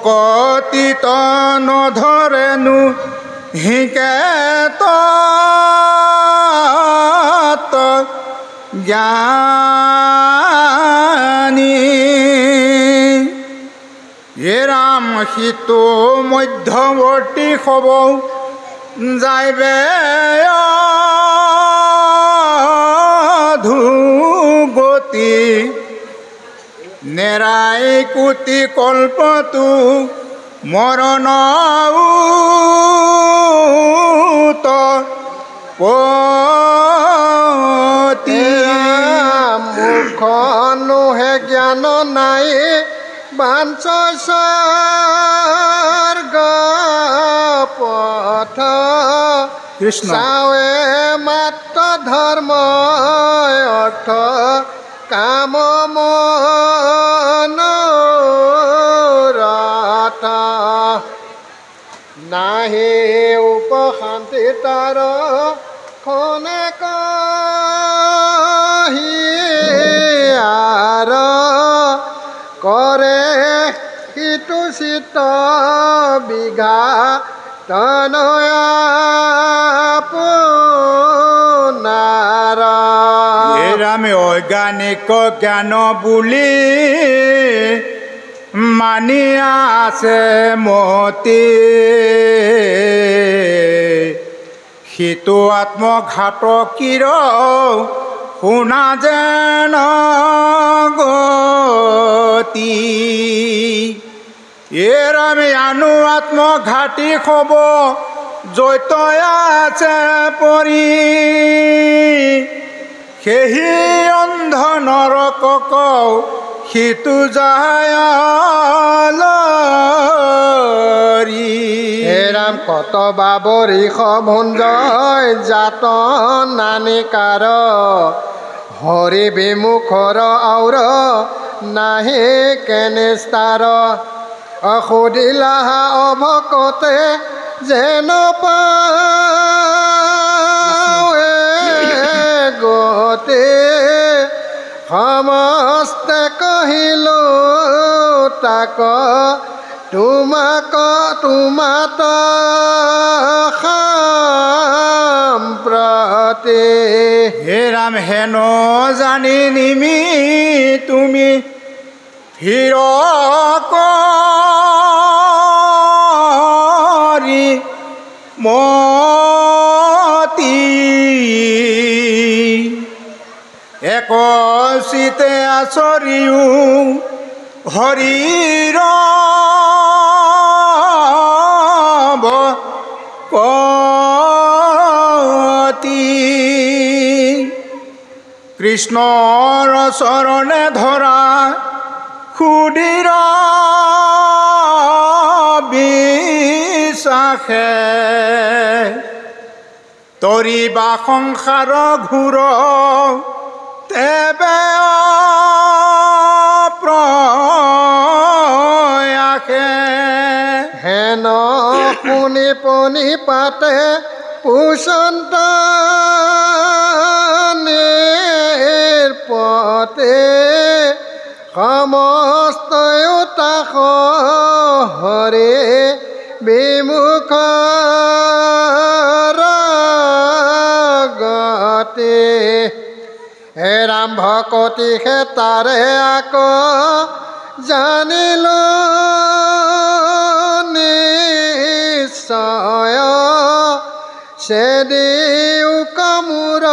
ভকতিত নধৰেনো হিকে জ্ঞানী হে ৰাম সিটো মধ্যৱৰ্তী হ'ব যাইবে ধুগতি নেৰাই কোটি কল্পটো মৰণ মুখনোহে জ্ঞান নাই বাঞ্চস্বৰ্গ পথ কৃষ্ণ চাৱে মাত্ৰ ধৰ্ম অৰ্থ কাম মনোৰথ নাহি উপশান্তি তাৰ খনে কহিয়াৰ কৰে সিটো চিত্ত বিঘা তনয়া আপোনাৰ হে ৰামে অজ্ঞানিক জ্ঞান বুলি মানি আছে মতি সিটো আত্মঘাতকীৰ শুনা যেন গতি এ ৰামে আনু আত্মঘাতী হ'ব জৈতয় আছে পৰি সেহি অন্ধ নৰকক সিটো যায় হে ৰাম কত বাবৰিষ ভঞ্জয় জাত নানিকাৰ হৰি বিমুখৰ আউৰ নাহি কেনেস্তাৰ সুধিলাহা অভকতে যেন পাৱে গতে সমস্তে কহিলো তাক তোমাত সম্প্ৰতি হে ৰাম হেন জানি নিমি তুমি হিৰ কৰি মতি এক চিতে আচৰিও হৰিৰ ভকতি কৃষ্ণৰ চৰণে ধৰা সুধীৰ বিশ্বাসে তৰিবা সংসাৰ ঘূৰ তেবে প্ৰয়াসে হেন শুনি পনি পাতে পুষন্ত নিৰপতে সমস্তয়ো তাক হৰে বিমুখ গতে হে ৰাম ভকতি হে তাৰে আক জানিল নিশ্চয় সেদিও কামোৰ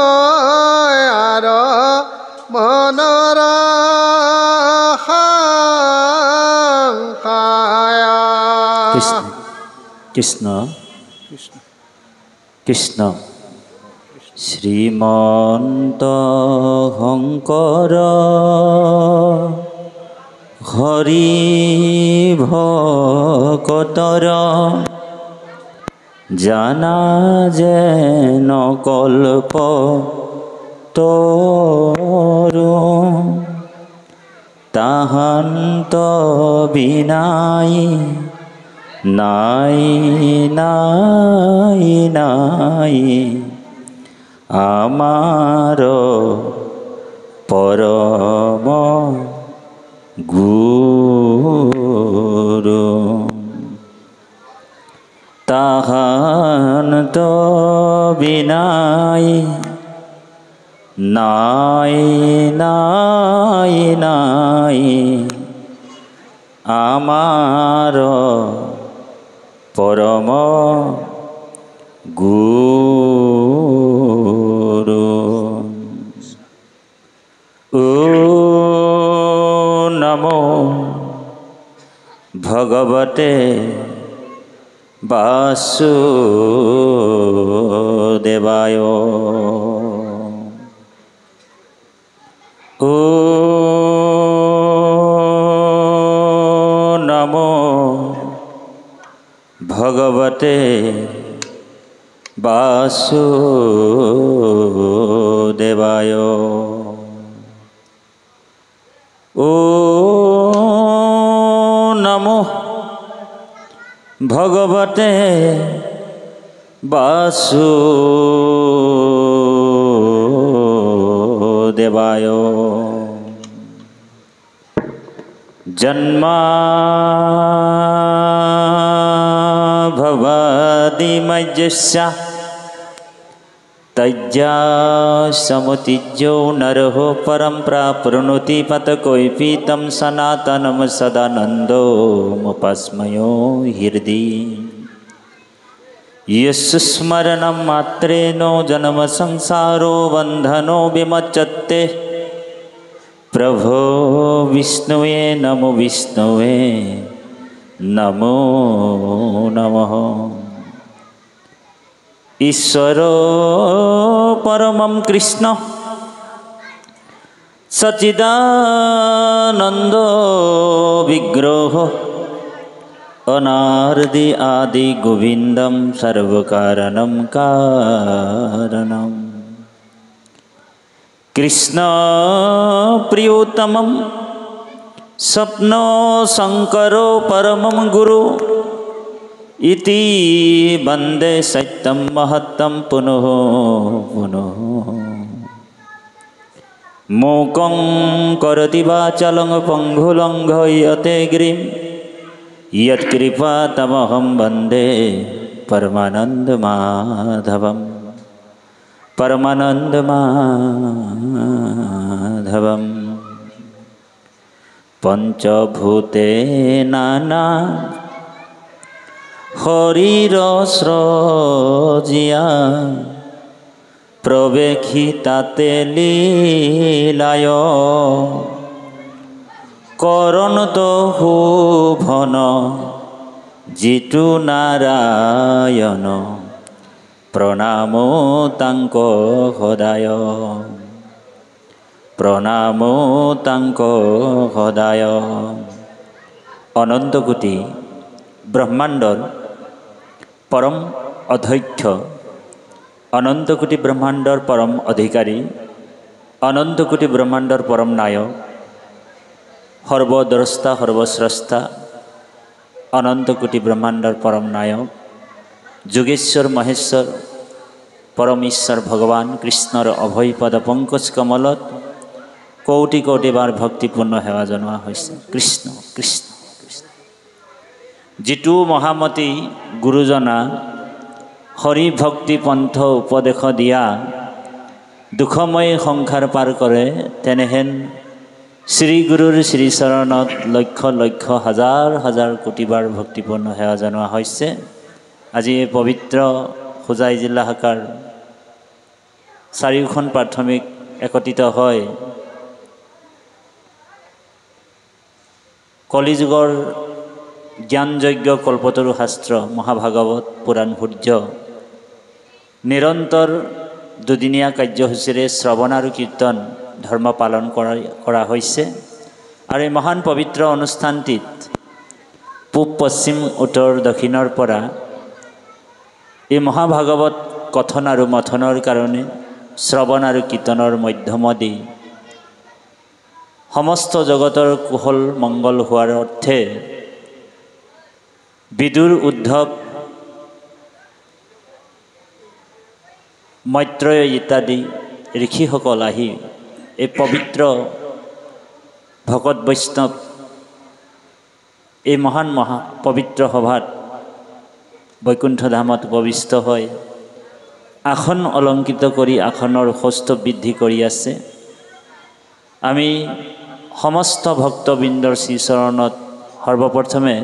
আৰ মনৰ কৃষ্ণ কৃষ্ণ শ্ৰীমন্ত শংকৰ হৰি ভকতৰ জানা যেন কল্প তৰু তাহান্ত বিনাই নাই নাই নাই আমাৰ পৰম গুরু তাহান্ত বিনাই নাই নাই নাই আমার পরম গুরু। ও নমো ভগবতে বাসুদেবায়। ও নমো ভগবতে বাসুদেবায়। ও নমো ভগবতে বাসুদেবায়। জন্মাভবাদিমজ্জস্য তজ্জা সমুতিজ্জো নরঃ পরম প্রাপ্নুতি পতকৈপি তম সনাতনম সদানন্দোমুপাস্মയോ হৃদি। यस्य स्मरणं मात्रेण जन्म संसारो बन्धनो विमुच्यते। प्रभो विष्णुवे नमो विष्णुवे नमो नमः। ईश्वर परमं कृष्ण सच्चिदानंद विग्रह अनादि आदि गोविंदं सर्वकारणं कारणं। कृष्ण प्रियोतमं स्वप्न शंकरो परमं गुरु इति वंदे सत्यं महत्तं पुनः पुनः। मूकं करोति वाचालं पङ्गुलङ्घयते गिरिं यत्कृपातमहं वन्दे परमानन्दमाधवं परमानन्दमाधवं। पञ्चभूतेनाना हरिरस्रजिया प्रवेक्षिताते लीलाय करणतो भुवन जितु नारायण प्रणामो तांको सदाय प्रणामो तांको सदाय। अनंतकोटि ब्रह्मांडर परम अध्यक्ष अनंतकोटि ब्रह्मांडर परम अधिकारी अनंतकोटि ब्रह्मांडर परम नायक सर्वद्रष्टा सर्वस्रष्टा अनंतकोटि ब्रह्मांडर परम नायक যোগেশ্বৰ মহেশ্বৰ परमेश्वर भगवान कृष्णर अभय पद पंकज कमलत कौटि कौटि बार भक्तिपूर्ण सेवा जনোৱা হৈছে। कृष्ण कृष्ण कृष्ण। जितु महामती गुरुजना हरि भक्ति पंथ उपदेश दिया दुखमय संसार पार करे तेनेहेन श्री गुरुर श्री चरणत लक्ष लक्ष हजार हजार कोटि बार भक्तिपूर्ण सेवा जনোৱা হৈছে। আজি এই পবিত্ৰ হোজাই জিলা শাখাৰ চাৰিওখন প্ৰাথমিক একত্ৰিত হয় কলিযুগৰ জ্ঞানযজ্ঞ কল্পতৰু শাস্ত্ৰ মহাভাগৱত পুৰাণ সূৰ্য নিৰন্তৰ দুদিনীয়া কাৰ্যসূচীৰে শ্ৰৱণ আৰু কীৰ্তন ধৰ্ম পালন কৰা হৈছে। আৰু এই মহান পবিত্ৰ অনুষ্ঠানটিত পূব পশ্চিম উত্তৰ দক্ষিণৰ পৰা এই মহাভাগৱত কথন আৰু মথনৰ কাৰণে শ্ৰৱণ আৰু কীৰ্তনৰ মাধ্যমেদি সমস্ত জগতৰ কুশল মংগল হোৱাৰ অৰ্থে বিদুৰ উদ্ধৱ মৈত্ৰেয় ইত্যাদি ঋষিসকল আহি এই পবিত্ৰ ভকত বৈষ্ণৱ এই মহান পবিত্ৰ সভাত বৈকুণ্ঠ ধামত উপবিষ্ট হৈ আসন অলংকৃত কৰি আসনৰ সৌষ্ঠৱ বৃদ্ধি কৰি আছে। আমি সমস্ত ভক্তবৃন্দৰ শ্ৰীচৰণত সৰ্বপ্ৰথমে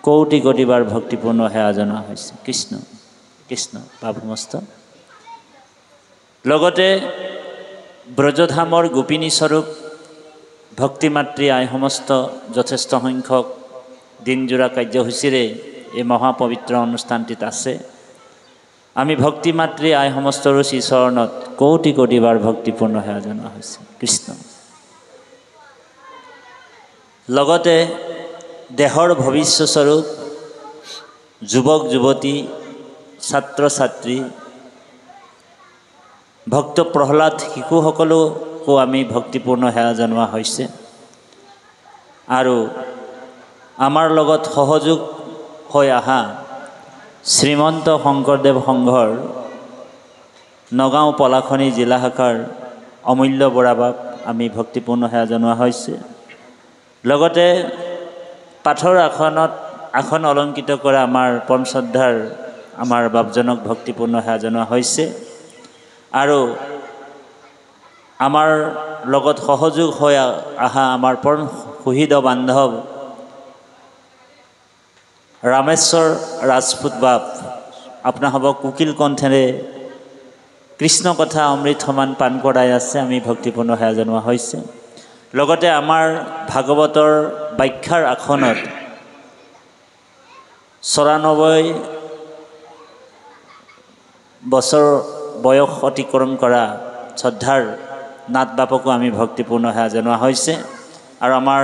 কোটি কোটিবাৰ ভক্তিপূৰ্ণ সেৱা জনোৱা হৈছে। কৃষ্ণ কৃষ্ণ পাপমস্ত। লগতে ব্ৰজধামৰ গোপিনী স্বৰূপ ভক্তিমাতৃ আই সমস্ত যথেষ্ট সংখ্যক দিনজোৰা কাৰ্যসূচীৰে এই মহাপবিত্ৰ অনুষ্ঠানটিত আছে। আমি ভক্তিমাতৃ আই সমস্তৰো শ্ৰীচৰণত কোটি কোটিবাৰ ভক্তিপূৰ্ণ সেৱা জনোৱা হৈছে। কৃষ্ণ। লগতে দেহৰ ভৱিষ্যস্বৰূপ যুৱক যুৱতী ছাত্ৰ ছাত্ৰী ভক্ত প্ৰহ্লাদ শিশুসকলকো আমি ভক্তিপূৰ্ণ সেৱা জনোৱা হৈছে। আৰু আমাৰ লগত সহযোগ হৈ অহা শ্ৰীমন্ত শংকৰদেৱ সংঘৰ নগাঁও পলাশনী জিলা শাখাৰ অমূল্য বৰাবাক আমি ভক্তিপূৰ্ণ সেৱা জনোৱা হৈছে। লগতে পাঠৰ আসন অলংকৃত কৰা আমাৰ পৰম শ্ৰদ্ধাৰ আমাৰ বাপজনক ভক্তিপূৰ্ণ সেৱা জনোৱা হৈছে। আৰু আমাৰ লগত সহযোগ হৈ অহা আমাৰ পৰম সুহৃদ বান্ধৱ ৰামেশ্বৰ ৰাজপুত বাপ আপোনাসবক কুকিল কণ্ঠেৰে কৃষ্ণ কথা অমৃত সমান পান কৰাই আছে। আমি ভক্তিপূৰ্ণ সেৱা জনোৱা হৈছে। লগতে আমাৰ ভাগৱতৰ ব্যাখ্যাৰ আসনত ৯৪ বছৰ বয়স অতিক্ৰম কৰা শ্ৰদ্ধাৰ নাথ বাপকো আমি ভক্তিপূৰ্ণ সেৱা জনোৱা হৈছে। আৰু আমাৰ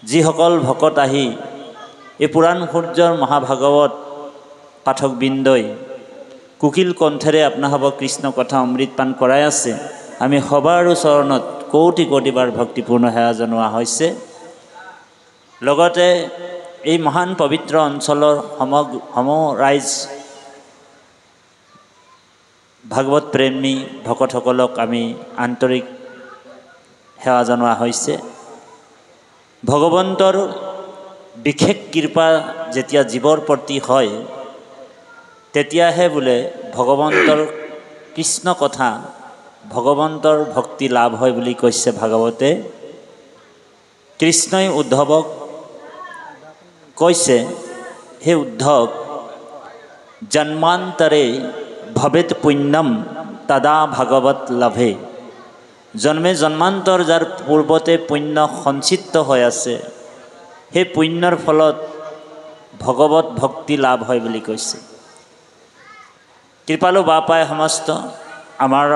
যিসকল ভকত আহি এই পুৰাণ সূৰ্যৰ মহাভাগৱত পাঠকবৃন্দই কুকিল কণ্ঠেৰে আপোনাসবক কৃষ্ণ কথা অমৃত পান কৰাই আছে। আমি সবাৰো চৰণত কোটি কোটিবাৰ ভক্তিপূৰ্ণ সেৱা জনোৱা হৈছে। লগতে এই মহান পবিত্ৰ অঞ্চলৰ ৰাইজ ভাগৱত প্ৰেমী ভকতসকলক আমি আন্তৰিক সেৱা জনোৱা হৈছে। ভগৱন্তৰ বিশেষ কৃপা যেতিয়া জীৱৰ প্ৰতি হয় তেতিয়াহে বোলে ভগৱন্তৰ কৃষ্ণ কথা ভগৱন্তৰ ভক্তি লাভ হয় বুলি কৈছে ভাগৱতে। কৃষ্ণই উদ্ধৱক কৈছে, হে উদ্ধৱ, জন্মান্তৰে ভৱেত পুণ্যম তদা ভাগৱত লাভে। জন্মে জন্মান্তৰ যাৰ পূৰ্বতে পুণ্য সঞ্চিত হৈ আছে সেই পুণ্যৰ ফলত ভগৱত ভক্তি লাভ হয় বুলি কৈছে। কৃপালু বাপাই সমস্ত আমাৰ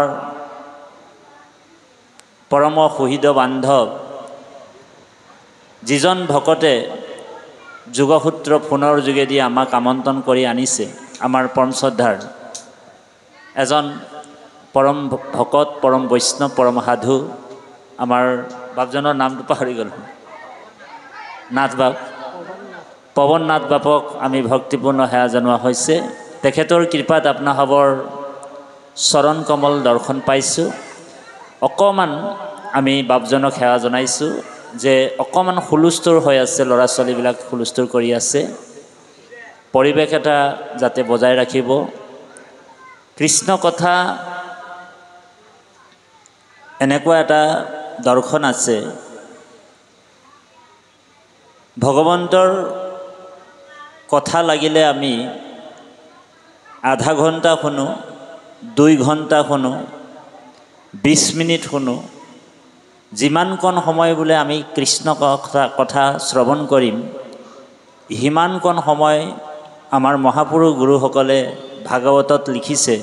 পৰম সুহৃদ বান্ধৱ যিজন ভকতে যোগসূত্ৰ ফোনৰ যোগেদি আমাক আমন্ত্ৰণ কৰি আনিছে, আমাৰ পৰম শ্ৰদ্ধাৰ এজন পৰম ভকত, পৰম বৈষ্ণৱ, পৰম সাধু, আমাৰ বাপজনৰ নামটো পাহৰি গ'লোঁ, নাথ বাপ, পৱন নাথ বাপক আমি ভক্তিপূৰ্ণ সেৱা জনোৱা হৈছে। তেখেতৰ কৃপাত আপোনাসবৰ চৰণ কমল দৰ্শন পাইছোঁ। অকণমান আমি বাপজনক সেৱা জনাইছোঁ যে অকণমান হুলস্থুল হৈ আছে, ল'ৰা ছোৱালীবিলাক হুলস্থুল কৰি আছে, পৰিৱেশ এটা যাতে বজাই ৰাখিব। কৃষ্ণ কথা এনেকুৱা এটা দৰ্শন আছে, ভগৱন্তৰ কথা লাগিলে আমি আধা ঘণ্টা শুনো, 2 ঘণ্টা শুনো, 20 মিনিট শুনো, যিমানকণ সময় বোলে আমি কৃষ্ণ কথা শ্ৰৱণ কৰিম সিমানকণ সময় আমাৰ মহাপুৰুষ গুৰুসকলে ভাগৱতত লিখিছে,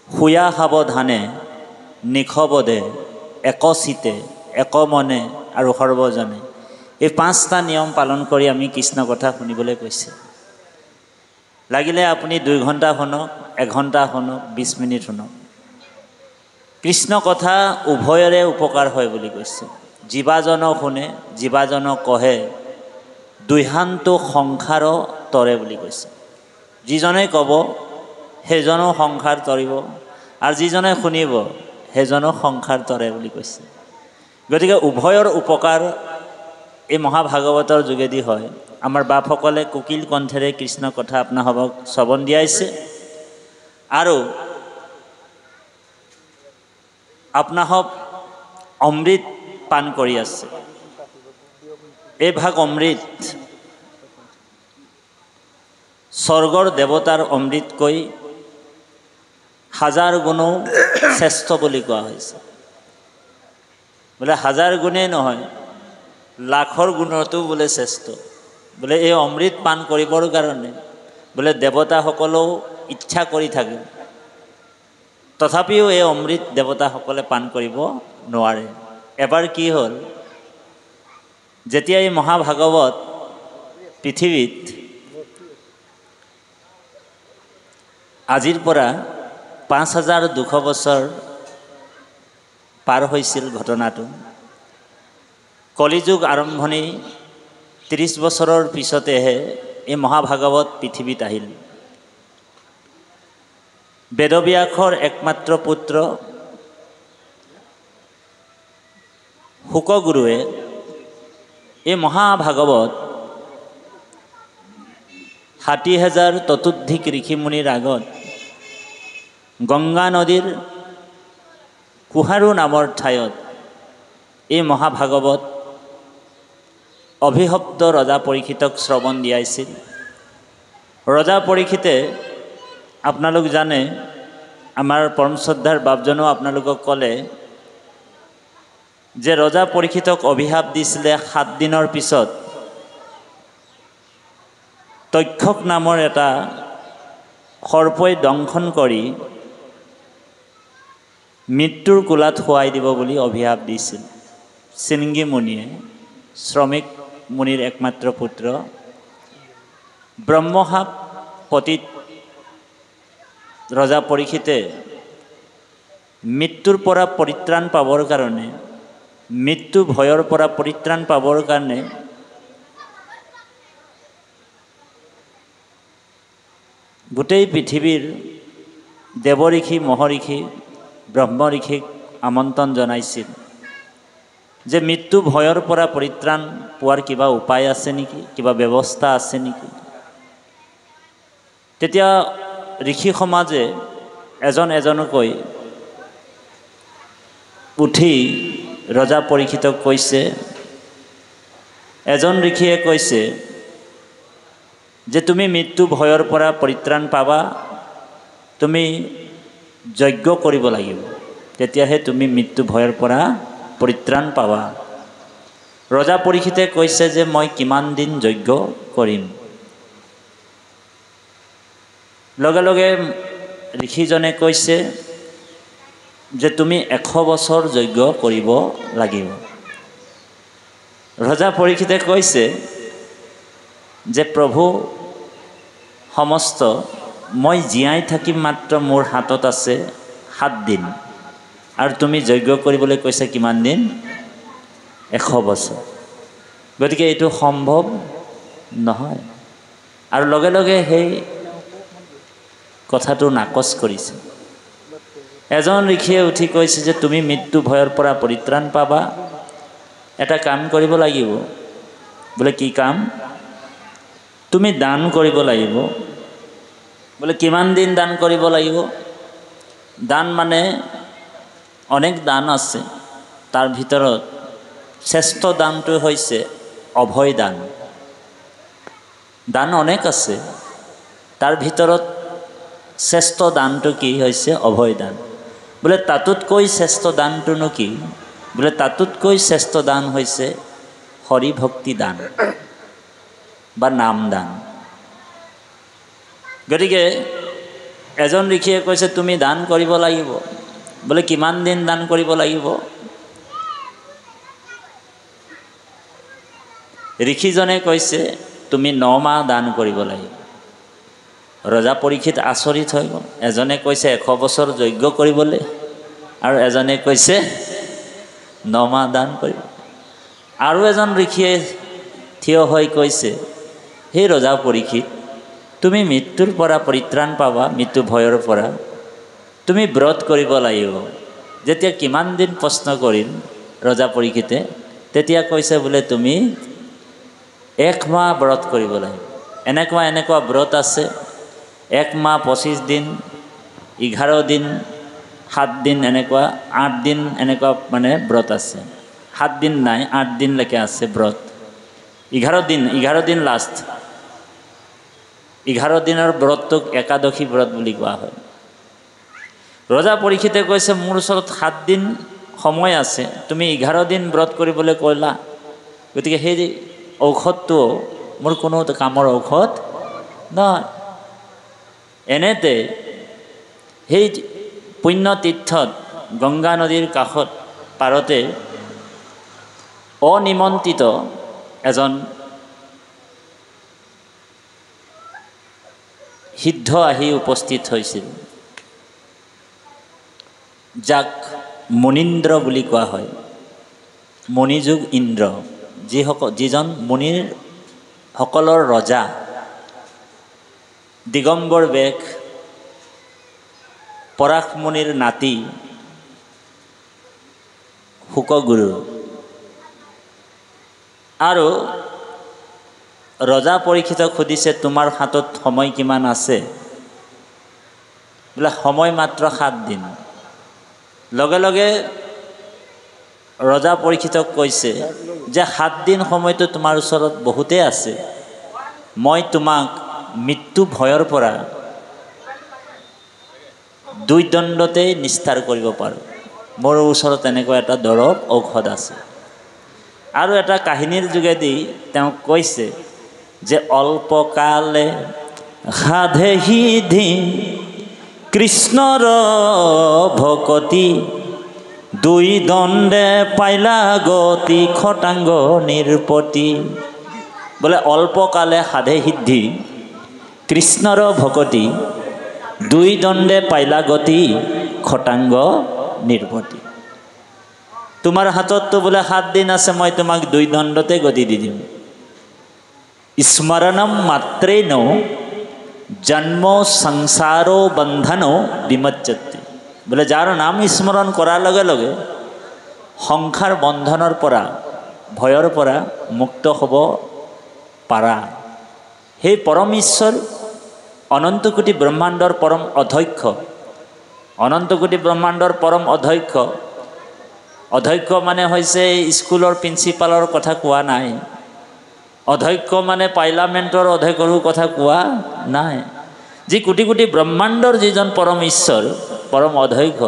শুয়া সাৱধানে নিশবদে একচিতে একমনে আৰু সৰ্বজনে। এই 5টা নিয়ম পালন কৰি আমি কৃষ্ণ কথা শুনিবলৈ কৈছে। লাগিলে আপুনি 2 ঘণ্টা শুনক, 1 ঘণ্টা শুনক, 20 মিনিট শুনক, কৃষ্ণ কথা উভয়ৰে উপকাৰ হয় বুলি কৈছে। জীৱাজনক শুনে, জীৱাজনক কহে, দুহান্তু সংসাৰ তৰে বুলি কৈছে। যিজনে ক'ব সেইজনো সংসাৰ তৰিব, আৰু যিজনে শুনিব সেইজনো সংসাৰ তৰে বুলি কৈছে। গতিকে উভয়ৰ উপকাৰ এই মহাভাগৱতৰ যোগেদি হয়। আমাৰ বাপসকলে কোকিল কণ্ঠেৰে কৃষ্ণ কথা আপোনাসৱক শ্ৰৱণ দিয়াইছে আৰু আপোনাসৱ অমৃত পান কৰি আছে। এই ভাগ অমৃত স্বৰ্গৰ দেৱতাৰ অমৃতকৈ হাজাৰ গুণো শ্ৰেষ্ঠ বুলি কোৱা হৈছে। বোলে হাজাৰ গুণেই নহয়, লাখৰ গুণতো বোলে শ্ৰেষ্ঠ। বোলে এই অমৃত পান কৰিবৰ কাৰণে বোলে দেৱতাসকলেও ইচ্ছা কৰি থাকে, তথাপিও এই অমৃত দেৱতাসকলে পান কৰিব নোৱাৰে। এবাৰ কি হ'ল, যেতিয়া এই মহাভাগৱত পৃথিৱীত আজিৰ পৰা 5200 বছৰ পাৰ হৈছিল ঘটনাটো, কলিযুগ আৰম্ভণি 30 বছৰৰ পিছতেহে এই মহাভাগৱত পৃথিৱীত আহিল। বেদব্যাসৰ একমাত্ৰ পুত্ৰ শুকগুৰুৱে এই মহাভাগৱত 60,000 ততোধিক ঋষিমুনিৰ আগত গংগা নদীৰ কুহাৰু নামৰ ঠাইত এই মহাভাগৱত অভিশপ্ত ৰজা পৰীক্ষিতক শ্ৰৱণ দিয়াইছিল। ৰজা পৰীক্ষিতে আপোনালোক জানে, আমাৰ পৰম শ্ৰদ্ধাৰ বাপজনেও আপোনালোকক ক'লে যে ৰজা পৰীক্ষিতক অভিশাপ দিছিলে 7 দিনৰ পিছত তক্ষক নামৰ এটা সৰ্পই দংশন কৰি মৃত্যুৰ কোলাত শুৱাই দিব বুলি অভিশাপ দিছিল। শৃংগী মুনিয়ে, শ্ৰমিক মুনিৰ একমাত্ৰ পুত্ৰ, ব্ৰহ্মশাপ পতিত ৰজা পৰীক্ষিতে মৃত্যুৰ পৰা পৰিত্ৰাণ পাবৰ কাৰণে, মৃত্যু ভয়ৰ পৰা পৰিত্ৰাণ পাবৰ কাৰণে গোটেই পৃথিৱীৰ দেৱঋষি, মহৰ্ষি, ব্ৰহ্মঋষিক আমন্ত্ৰণ জনাইছিল যে মৃত্যু ভয়ৰ পৰা পৰিত্ৰাণ পোৱাৰ কিবা উপায় আছে নেকি, কিবা ব্যৱস্থা আছে নেকি। তেতিয়া ঋষি সমাজে এজন এজনকৈ উঠি ৰজা পৰীক্ষিতক কৈছে, এজন ঋষিয়ে কৈছে যে তুমি মৃত্যু ভয়ৰ পৰা পৰিত্ৰাণ পাবা, তুমি যজ্ঞ কৰিব লাগিব, তেতিয়াহে তুমি মৃত্যু ভয়ৰ পৰা পৰিত্ৰাণ পাবা। ৰজা পৰীক্ষিতে কৈছে যে মই কিমান দিন যজ্ঞ কৰিম। লগে লগে ঋষিজনে কৈছে যে তুমি 100 বছৰ যজ্ঞ কৰিব লাগিব। ৰজা পৰীক্ষিতে কৈছে যে প্ৰভু সমস্ত, মই জীয়াই থাকিম মাত্ৰ মোৰ হাতত আছে 7 দিন, আৰু তুমি যজ্ঞ কৰিবলৈ কৈছা কিমান দিন? 100 বছৰ। গতিকে এইটো সম্ভৱ নহয়। আৰু লগে লগে সেই কথাটো নাকচ কৰিছে। এজন ঋষিয়ে উঠি কৈছে যে তুমি মৃত্যু ভয়ৰ পৰা পৰিত্ৰাণ পাবা, এটা কাম কৰিব লাগিব। বোলে কি কাম? তুমি দান কৰিব লাগিব। বোলে কিমান দিন দান কৰিব লাগিব? দান মানে অনেক দান আছে, তাৰ ভিতৰত শ্ৰেষ্ঠ দানটো হৈছে অভয় দান। দান অনেক আছে, তাৰ ভিতৰত শ্ৰেষ্ঠ দানটো কি হৈছে? অভয় দান। বোলে তাতোতকৈ শ্ৰেষ্ঠ দানটোনো কি? বোলে তাতোতকৈ শ্ৰেষ্ঠ দান হৈছে হৰি ভক্তি দান বা নাম দান। গতিকে এজন ঋষিয়ে কৈছে তুমি দান কৰিব লাগিব। বোলে কিমান দিন দান কৰিব লাগিব? ঋষিজনে কৈছে তুমি 9 মাহ দান কৰিব লাগিব। ৰজা পৰীক্ষিত আচৰিত হৈ গ'ল। এজনে কৈছে 100 বছৰ যজ্ঞ কৰিবলৈ, আৰু এজনে কৈছে 9 মাহ দান কৰিব। আৰু এজন ঋষিয়ে থিয় হৈ কৈছে, হে ৰজা পৰীক্ষিত, তুমি মৃত্যুৰ পৰা পৰিত্ৰাণ পাবা, মৃত্যু ভয়ৰ পৰা তুমি ব্ৰত কৰিব লাগিব। যেতিয়া কিমান দিন প্ৰশ্ন কৰিল, ৰজা পৰীক্ষিতে। তেতিয়া কৈছে বোলে তুমি 1 মাহ ব্ৰত কৰিব লাগিব। এনেকুৱা ব্ৰত আছে 1 মাহ 25 দিন 11 দিন 7 দিন এনেকুৱা 8 দিন এনেকুৱা মানে ব্ৰত আছে। 7 দিন নাই 8 দিনলৈকে আছে ব্ৰত। 11 দিন লাষ্ট। 11 দিনৰ ব্ৰতটোক একাদশী ব্ৰত বুলি কোৱা হয়। ৰজা পৰীক্ষিতে কৈছে মোৰ ওচৰত 7 দিন সময় আছে, তুমি 11 দিন ব্ৰত কৰিবলৈ কৈলা, গতিকে সেই ঔষধটো মোৰ কোনো কামৰ ঔষধ নহয়। এনেতে সেই পুণ্যতীৰ্থত গংগা নদীৰ কাষত পাৰতে অনিমন্ত্ৰিত এজন সিদ্ধ আহি উপস্থিত হৈছিল, যাক মুনীন্দ্ৰ বুলি কোৱা হয়। মণিযোগ ইন্দ্ৰ, যিজন মুনিৰ সকলৰ ৰজা, দিগম্বৰ বেশ, পৰাশ মুনিৰ নাতি শুকগুৰু। আৰু ৰজা পৰীক্ষিতক সুধিছে তোমাৰ হাতত সময় কিমান আছে? বোলে সময় মাত্ৰ 7 দিন। লগে লগে ৰজা পৰীক্ষিতক কৈছে যে 7 দিন সময়টো তোমাৰ ওচৰত বহুতেই আছে, মই তোমাক মৃত্যু ভয়ৰ পৰা 2 দণ্ডতেই নিস্তাৰ কৰিব পাৰোঁ। মোৰ ওচৰত এনেকুৱা এটা দৰৱ ঔষধ আছে। আৰু এটা কাহিনীৰ যোগেদি তেওঁক কৈছে যে অল্পকালে সাধে সিদ্ধি কৃষ্ণৰ ভকতি, 2 দণ্ডে পাইলা গতি খটাংগ নিৰপতি। বোলে অল্পকালে সাধে সিদ্ধি কৃষ্ণৰ ভকতি, 2 দণ্ডে পাইলা গতি খটাংগ নিৰপতি। তোমাৰ হাতততো বোলে 7 দিন আছে, মই তোমাক 2 দণ্ডতে গতি দি দিম। স্মৰণম মাত্ৰেন জন্ম সংসাৰো বন্ধনো বিমজ্জতি। বোলে যাৰ নাম স্মৰণ কৰাৰ লগে লগে সংসাৰ বন্ধনৰ পৰা, ভয়ৰ পৰা মুক্ত হ'ব পাৰা। সেই পৰম ঈশ্বৰ অনন্ত কোটি ব্ৰহ্মাণ্ডৰ পৰম অধ্যক্ষ, অনন্ত কোটি ব্ৰহ্মাণ্ডৰ পৰম অধ্যক্ষ। অধ্যক্ষ মানে হৈছে স্কুলৰ প্ৰিন্সিপালৰ কথা কোৱা নাই। অধ্যক্ষ মানে পাৰ্লামেণ্টৰ অধ্যক্ষৰো কথা কোৱা নাই। যি কোটি কোটি ব্ৰহ্মাণ্ডৰ যিজন পৰম ঈশ্বৰ, পৰম অধ্যক্ষ,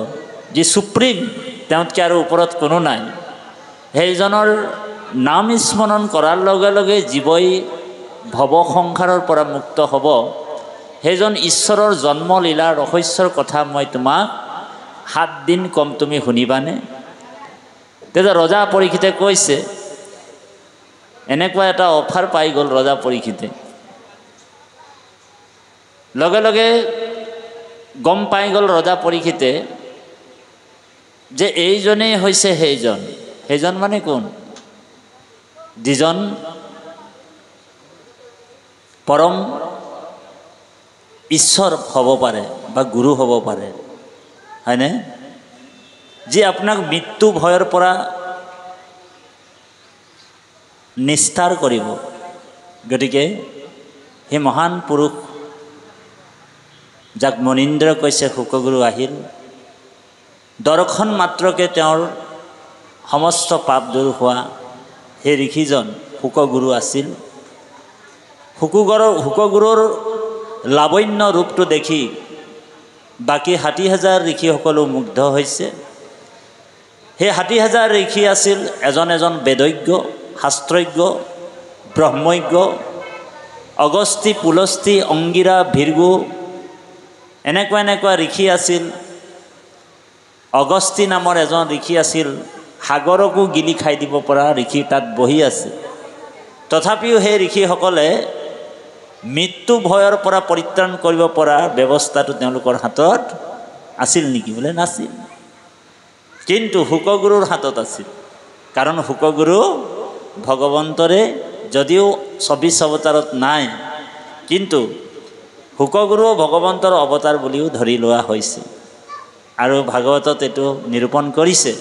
যি সুপ্ৰিম, তেওঁতকৈ আৰু ওপৰত কোনো নাই, সেইজনৰ নাম স্মৰণ কৰাৰ লগে লগে জীৱই ভৱ সংসাৰৰ পৰা মুক্ত হ'ব। সেইজন ঈশ্বৰৰ জন্মলীলা ৰহস্যৰ কথা মই তোমাক 7 দিন কম, তুমি শুনিবানে? তেতিয়া ৰজা পৰীক্ষিতে কৈছে, এনেকুৱা এটা অফাৰ পাই গ'ল ৰজা পৰীক্ষিতে। লগে লগে গম পাই গ'ল ৰজা পৰীক্ষিতে যে এইজনেই হৈছে সেইজন। সেইজন মানে কোন? যিজন পৰম ঈশ্বৰ হ'ব পাৰে বা গুৰু হ'ব পাৰে, হয়নে? যি আপোনাক মৃত্যু ভয়ৰ পৰা নিস্তাৰ কৰিব। গতিকে সেই মহান পুৰুষ, যাক মুনীন্দ্ৰ কৈছে, শুকগুৰু আহিল। দৰ্শন মাত্ৰকে তেওঁৰ সমস্ত পাপ দূৰ হোৱা সেই ঋষিজন শুকগুৰু আছিল। শুকগুৰুৰ লাৱণ্য ৰূপটো দেখি বাকী 60,000 ঋষিসকলো মুগ্ধ হৈছে। সেই 60,000 ঋষি আছিল এজন এজন বেদজ্ঞ, শাস্ত্ৰজ্ঞ, ব্ৰহ্মজ্ঞ। অগস্তি, পুলস্তি, অংগিৰা, ভৃগু, এনেকুৱা ঋষি আছিল। অগস্তি নামৰ এজন ঋষি আছিল, সাগৰকো গিলি খাই দিব পৰা ঋষি তাত বহি আছে। তথাপিও সেই ঋষিসকলে মৃত্যু ভয়ৰ পৰা পৰিত্ৰাণ কৰিব পৰা ব্যৱস্থাটো তেওঁলোকৰ হাতত আছিল নেকি? বোলে নাছিল। কিন্তু শুকগুৰুৰ হাতত আছিল। কাৰণ শুকগুৰু ভগৱন্তৰে যদিও 24 অৱতাৰত নাই, কিন্তু শুকগুৰুও ভগৱন্তৰ অৱতাৰ বুলিও ধৰি লোৱা হৈছে। আৰু ভাগৱতত এইটো নিৰূপণ কৰিছে।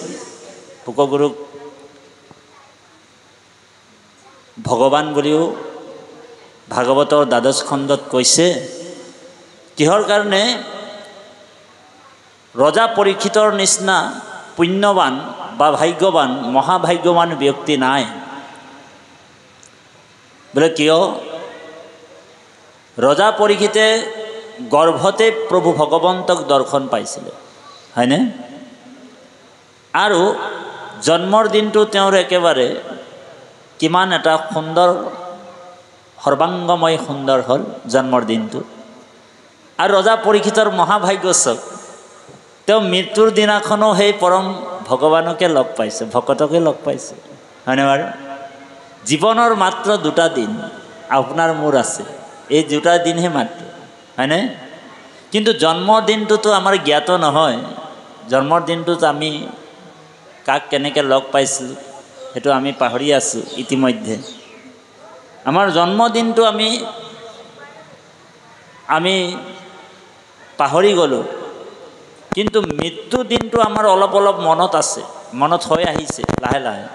শুকগুৰুক ভগৱান বুলিও ভাগৱতৰ দ্বাদশ খণ্ডত কৈছে। কিহৰ কাৰণে? ৰজা পৰীক্ষিতৰ নিচিনা পুণ্যৱান বা ভাগ্যৱান মহাভাগ্যৱান ব্যক্তি নাই। বোলে কিয়? ৰজা পৰীক্ষিতে গৰ্ভতে প্ৰভু ভগৱন্তক দৰ্শন পাইছিলে, হয়নে? আৰু জন্মৰ দিনটো তেওঁৰ একেবাৰে কিমান এটা সুন্দৰ সৰ্বাংগময় সুন্দৰ হ'ল জন্মৰ দিনটো। আৰু ৰজা পৰীক্ষিতৰ মহাভাগ্য চাওক, তেওঁ মৃত্যুৰ দিনাখনো সেই পৰম ভগৱানকে লগ পাইছে, ভকতকে লগ পাইছে, হয়নে বাৰু? জীৱনৰ মাত্ৰ দুটা দিন আপোনাৰ মোৰ আছে, এই দুটা দিনহে মাত্ৰ, হয়নে? কিন্তু জন্মদিনটোতো আমাৰ জ্ঞাত নহয়। জন্মৰ দিনটোত আমি কাক কেনেকৈ লগ পাইছোঁ সেইটো আমি পাহৰি আছোঁ ইতিমধ্যে। আমাৰ জন্মদিনটো আমি পাহৰি গ'লোঁ, কিন্তু মৃত্যু দিনটো আমাৰ অলপ অলপ মনত আছে, মনত হৈ আহিছে লাহে লাহে,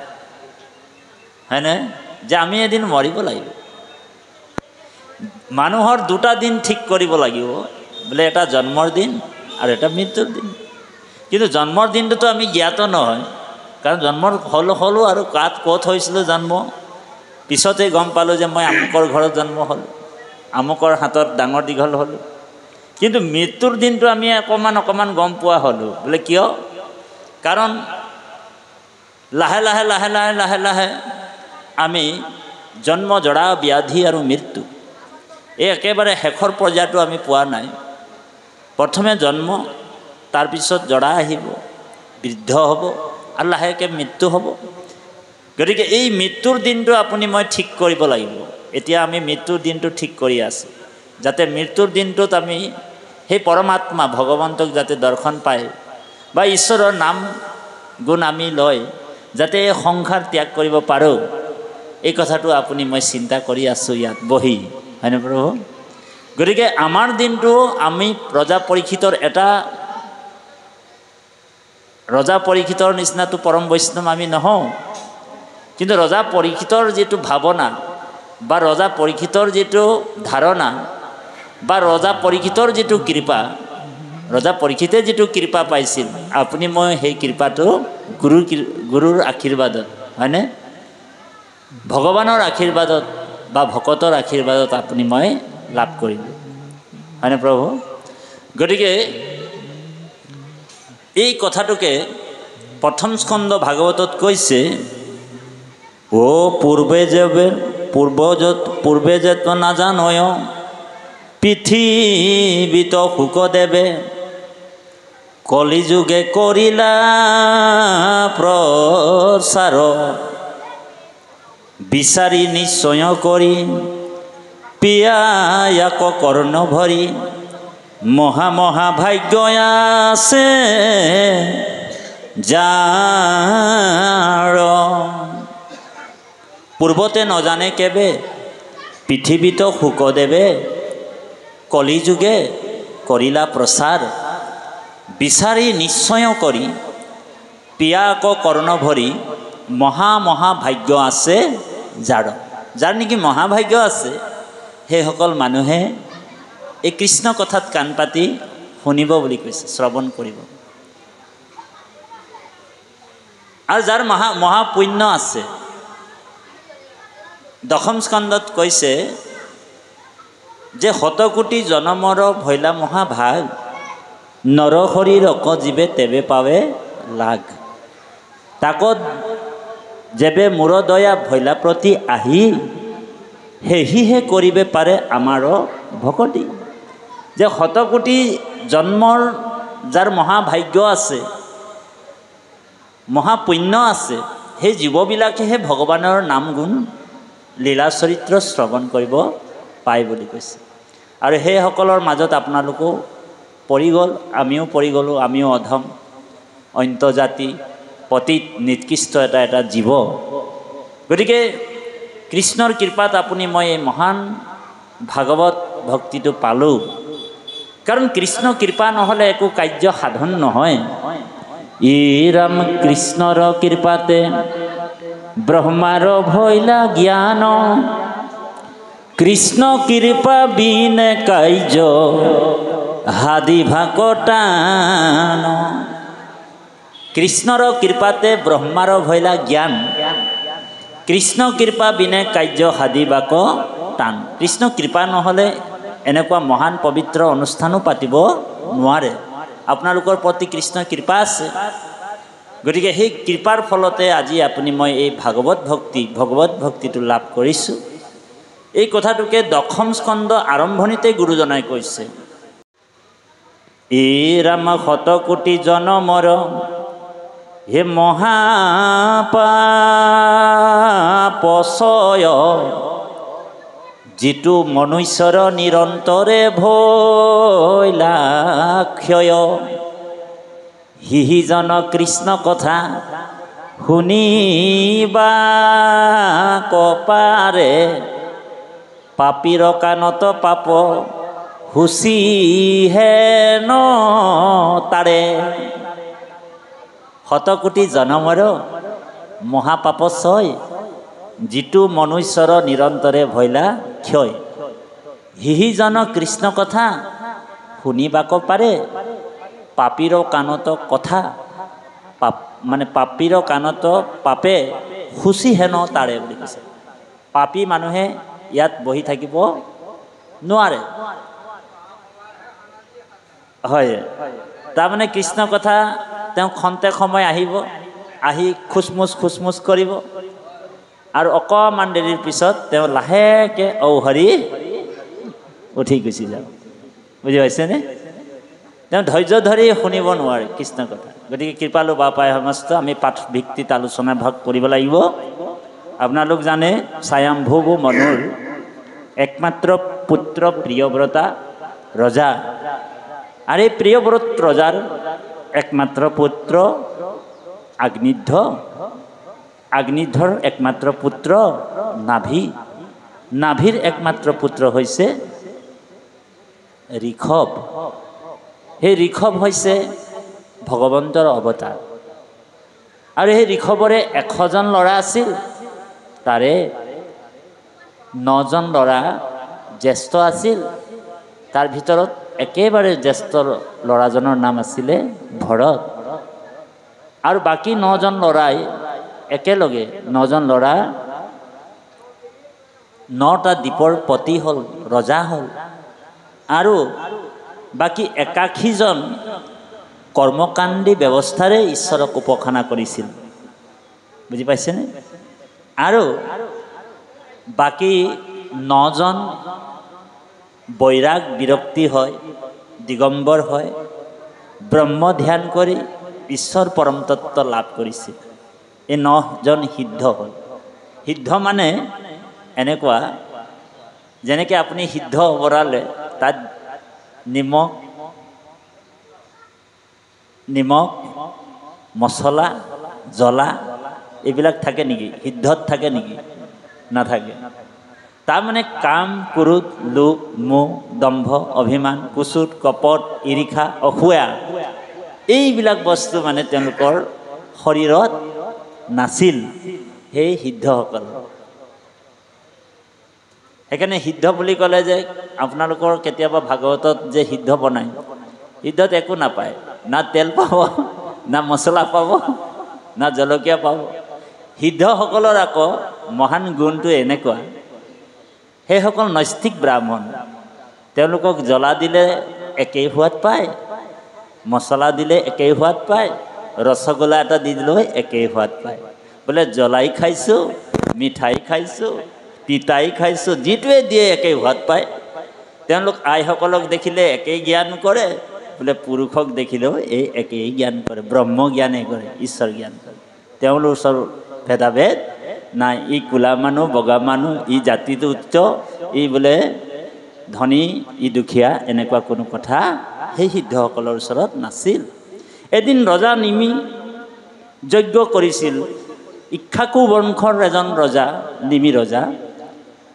হয়নে? যে আমি এদিন মৰিব লাগিব। মানুহৰ দুটা দিন ঠিক কৰিব লাগিব, বোলে এটা জন্মৰ দিন আৰু এটা মৃত্যুৰ দিন। কিন্তু জন্মৰ দিনটোতো আমি জ্ঞাত নহয়, কাৰণ জন্মৰ হ'লোঁ আৰু ক'ত হৈছিলোঁ জন্ম, পিছতে গম পালোঁ যে মই আমুকৰ ঘৰত জন্ম হ'লোঁ, আমুকৰ হাতত ডাঙৰ দীঘল হ'লোঁ। কিন্তু মৃত্যুৰ দিনটো আমি অকণমান গম পোৱা হ'লোঁ। বোলে কিয়? কাৰণ লাহে লাহে লাহে লাহে লাহে লাহে আমি জন্ম, জৰা, ব্যাধি আৰু মৃত্যু, এই একেবাৰে শেষৰ পৰ্যায়টো আমি পোৱা নাই। প্ৰথমে জন্ম, তাৰপিছত জৰা আহিব, বৃদ্ধ হ'ব আৰু লাহেকৈ মৃত্যু হ'ব। গতিকে এই মৃত্যুৰ দিনটো আপুনি মই ঠিক কৰিব লাগিব। এতিয়া আমি মৃত্যুৰ দিনটো ঠিক কৰি আছোঁ, যাতে মৃত্যুৰ দিনটোত আমি সেই পৰমাত্মা ভগৱন্তক যাতে দৰ্শন পায় বা ঈশ্বৰৰ নাম গুণ আমি লৈ যাতে এই সংসাৰ ত্যাগ কৰিব পাৰোঁ, এই কথাটো আপুনি মই চিন্তা কৰি আছোঁ ইয়াত বহি, হয়নে প্ৰভু? গতিকে আমাৰ দিনটো আমি ৰজা পৰীক্ষিতৰ নিচিনাটো পৰম বৈষ্ণৱ আমি নহওঁ। কিন্তু ৰজা পৰীক্ষিতৰ যিটো ভাৱনা বা ৰজা পৰীক্ষিতৰ যিটো ধাৰণা বা ৰজা পৰীক্ষিতৰ যিটো কৃপা, ৰজা পৰীক্ষিতে যিটো কৃপা পাইছিল, আপুনি মই সেই কৃপাটো গুৰুৰ আশীৰ্বাদত, হয়নে? ভগৱানৰ আশীৰ্বাদত বা ভকতৰ আশীৰ্বাদত আপুনি মই লাভ কৰিলোঁ, হয়নে প্ৰভু? গতিকে এই কথাটোকে প্ৰথম স্কন্ধ ভাগৱতত কৈছে, পূৰ্বে যেত নাজানয় পৃথিৱীত সুখ দেৱে, কলিযুগে কৰিলা প্ৰচাৰ, বিচাৰি নিশ্চয় কৰি পিয়াক কৰ্ণ ভৰি, মহাভাগ্য আছে যাৰ। পূৰ্বতে নজানে কেবে পৃথিৱীত সুখ দেৱে, কলিযুগে কৰিলা প্ৰচাৰ, বিচাৰি নিশ্চয় কৰি পিয়াক কৰ্ণ ভৰি, মহাভাগ্য আছে যাৰ। যাৰ নেকি মহাভাগ্য আছে সেইসকল মানুহে এই কৃষ্ণ কথাত কাণ পাতি শুনিব বুলি কৈছে, শ্ৰৱণ কৰিব। আৰু যাৰ মহাপুণ্য আছে, দশম স্কন্ধত কৈছে যে শতকোটি জনমৰ ভৈলা মহাভাগ, নৰ শৰীৰ জীৱে তেবে পাৱে লাগ, তাকত যেবে মূৰ দয়া ভৈলা প্ৰতি আহি, সেহিহে কৰিবে পাৰে আমাৰ ভকতি। যে শতকোটি জন্মৰ যাৰ মহাভাগ্য আছে, মহাপুণ্য আছে, সেই জীৱবিলাকেহে ভগৱানৰ নাম গুণ লীলা চৰিত্ৰ শ্ৰৱণ কৰিব পায় বুলি কৈছে। আৰু সেইসকলৰ মাজত আপোনালোকো পৰি গ'ল, আমিও পৰি গ'লোঁ, আমিও অধম অন্তজাতি পতিত নিকৃষ্ট এটা জীৱ। গতিকে কৃষ্ণৰ কৃপাত আপুনি মই এই মহান ভাগৱত ভক্তিটো পালোঁ। কাৰণ কৃষ্ণ কৃপা নহ'লে একো কাৰ্য সাধন নহয়। ই ৰাম কৃষ্ণৰ কৃপাতে ব্রহ্মার ভৈলা জ্ঞান কৃষ্ণ কৃপা বিনে কার্য হাদি ভাকটান কৃষ্ণর কৃপাতে ব্রহ্মার ভৈলা জ্ঞান কৃষ্ণ কৃপা বিনে কার্য হাদি বাক টান কৃষ্ণ কৃপা নহ'লে এনেকুৱা মহান পবিত্ৰ অনুষ্ঠানো পাতিব নোৱাৰে আপোনালোকৰ প্ৰতি কৃষ্ণৰ কৃপা আছে গতিকে সেই কৃপাৰ ফলতে আজি আপুনি মই এই ভগৱত ভক্তিটো লাভ কৰিছোঁ এই কথাটোকে দশম স্কন্ধ আৰম্ভণিতে গুৰুজনাই কৈছে এই ৰাম শতকোটি জনমৰ হে মহাপাপচয় যিটো মনুষ্যৰ নিৰন্তৰে ভৈলা ক্ষয় হিজন কৃষ্ণ কথা শুনিবা কপাৰে পাপীৰ কাণত পাপ হুচিহে ন তাৰে শতকোটি জনমৰ মহাপাপচয় যিটো মনুষ্যৰ নিৰন্তৰে ভৈলা ক্ষয় হিজন কৃষ্ণ কথা শুনিবাক পাৰে পাপীৰ কাণত কথা মানে পাপীৰ কাণত পাপে হুচি হেন তাৰে বুলি কৈছে পাপী মানুহে ইয়াত বহি থাকিব নোৱাৰে হয় তাৰমানে কৃষ্ণ কথা তেওঁ খন্তেক সময় আহিব আহি খুচমুচ কৰিব আৰু অকণমান দেৰিৰ পিছত তেওঁ লাহেকৈ ঔহৰি উঠি গুচি যাব বুজি পাইছেনে তেওঁ ধৈৰ্য ধৰি শুনিব নোৱাৰে কৃষ্ণ কথা গতিকে কৃপালু বাপাই সমস্ত আমি পাঠ ভিত্তিত আলোচনা ভাগ কৰিব লাগিব আপোনালোক জানে স্বয়ম্ভু মনুৰ একমাত্ৰ পুত্ৰ প্ৰিয়ব্ৰতা ৰজা আৰু এই প্ৰিয়ব্ৰত ৰজাৰ একমাত্ৰ পুত্ৰ আগ্নিধ্ৰৰ একমাত্ৰ পুত্ৰ নাভিৰ একমাত্ৰ পুত্ৰ হৈছে ঋষভ সেই ঋষভ হৈছে ভগৱন্তৰ অৱতাৰ আৰু সেই ঋষভৰে 100জন ল'ৰা আছিল তাৰে 9জন ল'ৰা জ্যেষ্ঠ আছিল তাৰ ভিতৰত একেবাৰে জ্যেষ্ঠ ল'ৰাজনৰ নাম আছিলে ভৰত আৰু বাকী 9জন ল'ৰাই একেলগে 9জন ল'ৰা 9টা দ্বীপৰ পতি হ'ল ৰজা হ'ল আৰু বাকী 81জন কৰ্মকাণ্ডী ব্যৱস্থাৰে ঈশ্বৰক উপাসনা কৰিছিল বুজি পাইছেনে আৰু বাকী 9জন বৈৰাগ বিৰক্তি হয় দিগম্বৰ হয় ব্ৰহ্ম ধ্যান কৰি ঈশ্বৰ পৰম তত্ত্ব লাভ কৰিছিল এই 9জন সিদ্ধ হ'ল সিদ্ধ মানে এনেকুৱা যেনেকৈ আপুনি সিদ্ধ বনালে তাত নিমখ মছলা জ্বলা এইবিলাক থাকে নেকি সিদ্ধত থাকে নেকি নাথাকে তাৰমানে কাম ক্ৰোধ লোভ মোহ দম্ভ অভিমান কুচুট কপট ঈৰ্ষা অসূয়া এইবিলাক বস্তু মানে তেওঁলোকৰ শৰীৰত নাছিল সেই সিদ্ধসকল সেইকাৰণে সিদ্ধ বুলি ক'লে যে আপোনালোকৰ কেতিয়াবা ভাগৱতত যে সিদ্ধ বনায় সিদ্ধত একো নাপায় না তেল পাব না মছলা পাব না জলকীয়া পাব সিদ্ধসকলৰ আকৌ মহান গুণটো এনেকুৱা সেইসকল নৈষ্ঠিক ব্ৰাহ্মণ তেওঁলোকক জ্বলা দিলে একেই সোৱাদ পায় মছলা দিলে একেই সোৱাদ পায় ৰসগোল্লা এটা দি দিলেও একেই সোৱাদ পায় বোলে জ্বলাই খাইছোঁ মিঠাই খাইছোঁ তিতাই খাইছোঁ যিটোৱে দিয়ে একেই সোৱাদ পায় তেওঁলোক আইসকলক দেখিলে একেই জ্ঞান কৰে বোলে পুৰুষক দেখিলেও এই একেই জ্ঞান কৰে ব্ৰহ্ম জ্ঞানেই কৰে ঈশ্বৰ জ্ঞান কৰে তেওঁলোকৰ ওচৰ ভেদাভেদ নাই ই কোলা মানুহ বগা মানুহ ই জাতিটো উচ্চ ই বোলে ধনী ই দুখীয়া এনেকুৱা কোনো কথা সেই সিদ্ধসকলৰ ওচৰত নাছিল এদিন ৰজা নিমি যজ্ঞ কৰিছিল ইক্ষাকু বংশৰ এজন ৰজা নিমি ৰজা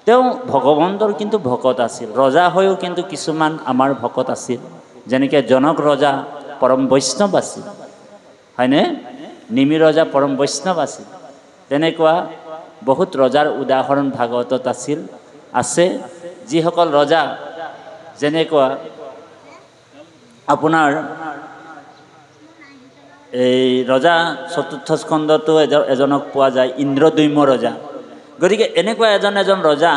তেওঁ ভগৱন্তৰ কিন্তু ভকত আছিল ৰজা হৈও কিন্তু কিছুমান আমাৰ ভকত আছিল যেনেকৈ জনক ৰজা পৰম বৈষ্ণৱ আছিল হয়নে নিমি ৰজা পৰম বৈষ্ণৱ আছিল তেনেকুৱা বহুত ৰজাৰ উদাহৰণ ভাগৱতত আছে যিসকল ৰজা যেনেকুৱা আপোনাৰ এই ৰজা চতুৰ্থ স্কন্ধতো এজনক পোৱা যায় ইন্দ্ৰদ্যুম্ন ৰজা। গতিকে এনেকুৱা এজন ৰজা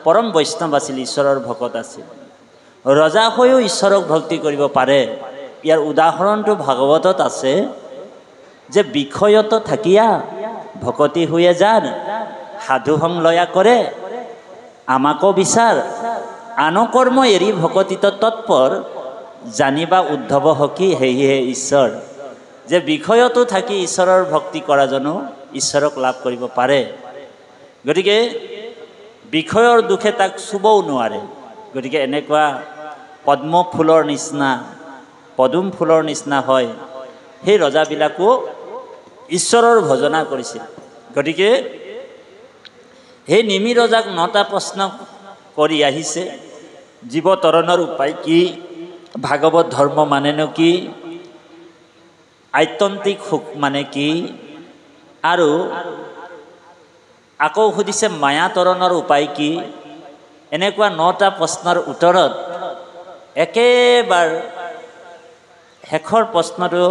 পৰম বৈষ্ণৱ আছিল, ঈশ্বৰৰ ভকত আছিল। ৰজা হৈও ঈশ্বৰক ভক্তি কৰিব পাৰে। ইয়াৰ উদাহৰণটো ভাগৱতত আছে যে বিষয়ত থাকিয়া ভকতি হৈয়ে যাৰ সাধু সংলয়া কৰে আমাকো বিচাৰ আন কৰ্ম এৰি ভকতিত তৎপৰ জানিবা উদ্ধৱ হকি সেয়ে ঈশ্বৰ। যে বিষয়তো থাকি ঈশ্বৰৰ ভক্তি কৰাজনো ঈশ্বৰক লাভ কৰিব পাৰে। গতিকে বিষয়ৰ দুখে তাক চুবও নোৱাৰে। গতিকে এনেকুৱা পদ্ম ফুলৰ নিচিনা পদুম ফুলৰ নিচিনা হয় সেই ৰজাবিলাকো ঈশ্বৰৰ ভজনা কৰিছিল। গতিকে সেই নিমি ৰজাক 9টা প্ৰশ্ন কৰি আহিছে। জীৱ তৰণৰ উপায় কি, ভাগৱত ধৰ্ম মানেনো কি, আত্যন্তিক সুখ মানে কি, আৰু আকৌ সুধিছে মায়া তৰণৰ উপায় কি। এনেকুৱা 9টা প্ৰশ্নৰ উত্তৰত একেবাৰে শেষৰ প্ৰশ্নটো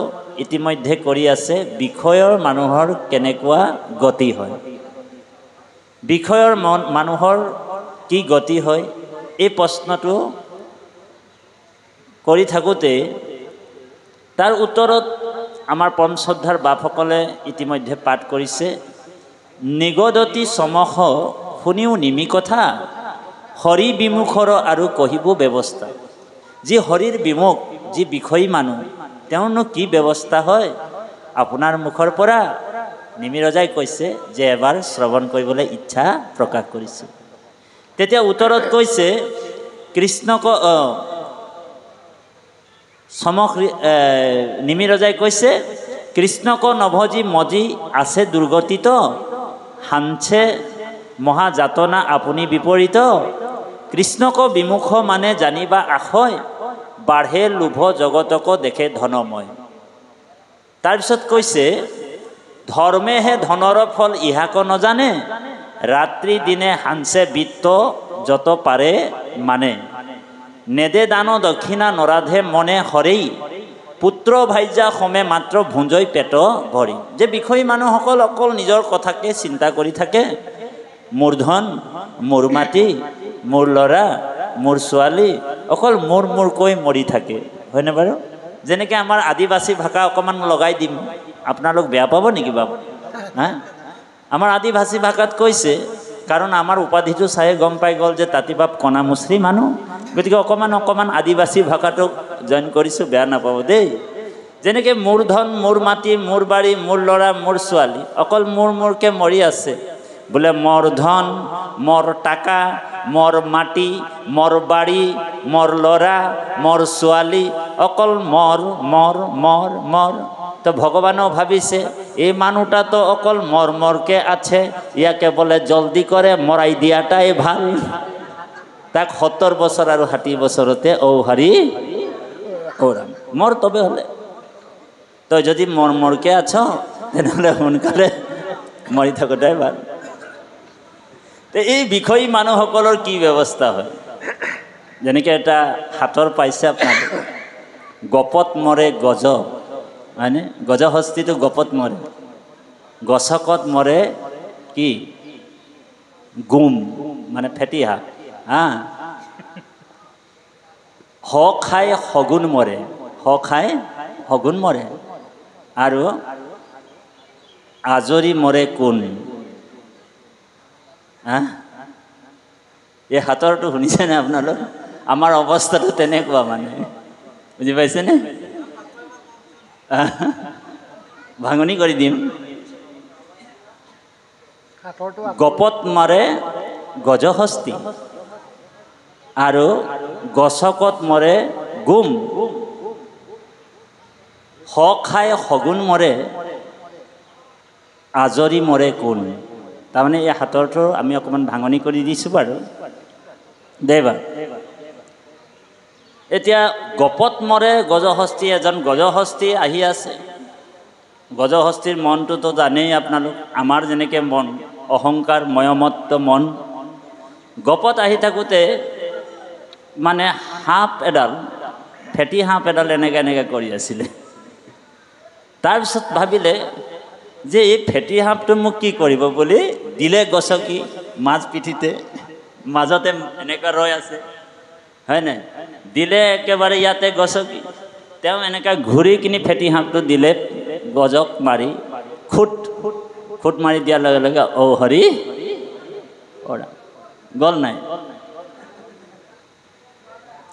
ইতিমধ্যে কৰি আছে বিষয়ৰ মানুহৰ কেনেকুৱা গতি হয়, বিষয়ৰ মানুহৰ কি গতি হয়। এই প্ৰশ্নটো কৰি থাকোঁতে তাৰ উত্তৰত আমাৰ পৰমশ্ৰদ্ধাৰ বাপসকলে ইতিমধ্যে পাঠ কৰিছে। নিগদতি চমস শুনিও নিমি কথা হৰি বিমুখৰ আৰু কহিব ব্যৱস্থা। যি হৰিৰ বিমুখ, যি বিষয়ী মানুহ, তেওঁৰনো কি ব্যৱস্থা হয় আপোনাৰ মুখৰ পৰা নিমি ৰজাই কৈছে যে এবাৰ শ্ৰৱণ কৰিবলৈ ইচ্ছা প্ৰকাশ কৰিছোঁ। তেতিয়া উত্তৰত কৈছে কৃষ্ণক নিমি ৰজাই কৈছে কৃষ্ণক নভজি মজি আছে দুৰ্গতিত হাঞ্চে মহাযাতনা আপুনি বিপৰীত। কৃষ্ণক বিমুখ মানে জানিবা আশয় বাঢ়ে লোভ জগতক দেখে ধনময়। তাৰপিছত কৈছে ধৰ্মেহে ধনৰ ফল ইহাক নজানে ৰাত্ৰি দিনে হাঞ্চে বিত্ত যত পাৰে মানে। নেদে দান দক্ষিণা নৰাধে মনে হৰেই পুত্ৰ ভাইজা সমে মাত্ৰ ভুঞ্জই পেট ভৰি। যে বিষয়ী মানুহসকল অকল নিজৰ কথাকে চিন্তা কৰি থাকে, মোৰ ধন, মোৰ মাটি, মোৰ ল'ৰা, মোৰ ছোৱালী, অকল মোৰ কৈ মৰি থাকে, হয়নে বাৰু? যেনেকৈ আমাৰ আদিবাসী ভাষা অকণমান লগাই দিম, আপোনালোক বেয়া পাব নেকি বাবু? হা, আমাৰ আদিবাসী ভাষাত কৈছে, কাৰণ আমাৰ উপাধিটো চাই গম পাই গ'ল যে তাঁতিবাপ কণামুচৰি মানুহ। গতিকে অকণমান আদিবাসী ভাষাটোক জইন কৰিছোঁ, বেয়া নাপাব দেই। যেনেকৈ মোৰ ধন, মোৰ মাটি, মোৰ বাৰী, মোৰ ল'ৰা, মোৰ ছোৱালী, অকল মোৰকৈ মৰি আছে। বোলে মোৰ ধন, মোৰ টাকা, মোৰ মাটি, মোৰ বাৰী, মোৰ ল'ৰা, মোৰ ছোৱালী, অকল মোৰ। তো ভগৱানও ভাবিছে এই মানুহটা তো অকল মৰকে আছে, ইয়াকে বলে জলদি করে মরাই দিয়াটাই ভাল। তাক 70 বছর আর 60 বছরতে ও হারি ওরাম মর তবে হলে। তো যদি মরকে আছো তেনেহলে সোনকালে মরি থাকোটাই ভাল। তো এই বিষয়ী মানুহসকলৰ কি ব্যৱস্থা হয়, যেনেকৈ এটা হাতৰ পাইছে আপোনালোকে, গপত মৰে গজ, হয়নে? গজহস্তীটো গপত মৰে, গছকত মৰে কি গুম, মানে ফেটি শাক। হ খাই শগুন মৰে, হ খাই শগুন মৰে, আৰু আজৰি মৰে কোন। এই হাতৰটো শুনিছেনে আপোনালোক? আমাৰ অৱস্থাটো তেনেকুৱা, মানে বুজি পাইছেনে? ভাঙনি কৰি দিম। গপত মৰে গজহস্তি আৰু গছকত মৰে গুম, হ খাই শগুন মৰে, আজৰি মৰে কোন। তাৰমানে এই হাতৰটো আমি অকণমান ভাঙনি কৰি দিছোঁ বাৰু দেই বাৰু। এতিয়া গপত মৰে গজহস্তি, এজন গজহস্তি আহি আছে, গজহস্তীৰ মনটোতো জানেই আপোনালোক, আমাৰ যেনেকৈ মন অহংকাৰ ময়মত্ব মন। গপত আহি থাকোঁতে মানে সাপ এডাল, ফেটি সাপ এডাল এনেকৈ কৰি আছিলে। তাৰপিছত ভাবিলে যে এই ফেটি সাপটো মোক কি কৰিব বুলি দিলে গছকি মাছ পিঠিতে, মাজতে এনেকুৱা ৰৈ আছে, হয় নাই? দিলে একেবাৰে ইয়াতে গছকি, তেওঁ এনেকৈ ঘূৰি কিনি ফেটি সাপটো দিলে গজক মাৰি, খুট মাৰি দিয়াৰ লগে লগে ঔ হৰি ওৰা গ'ল নাই।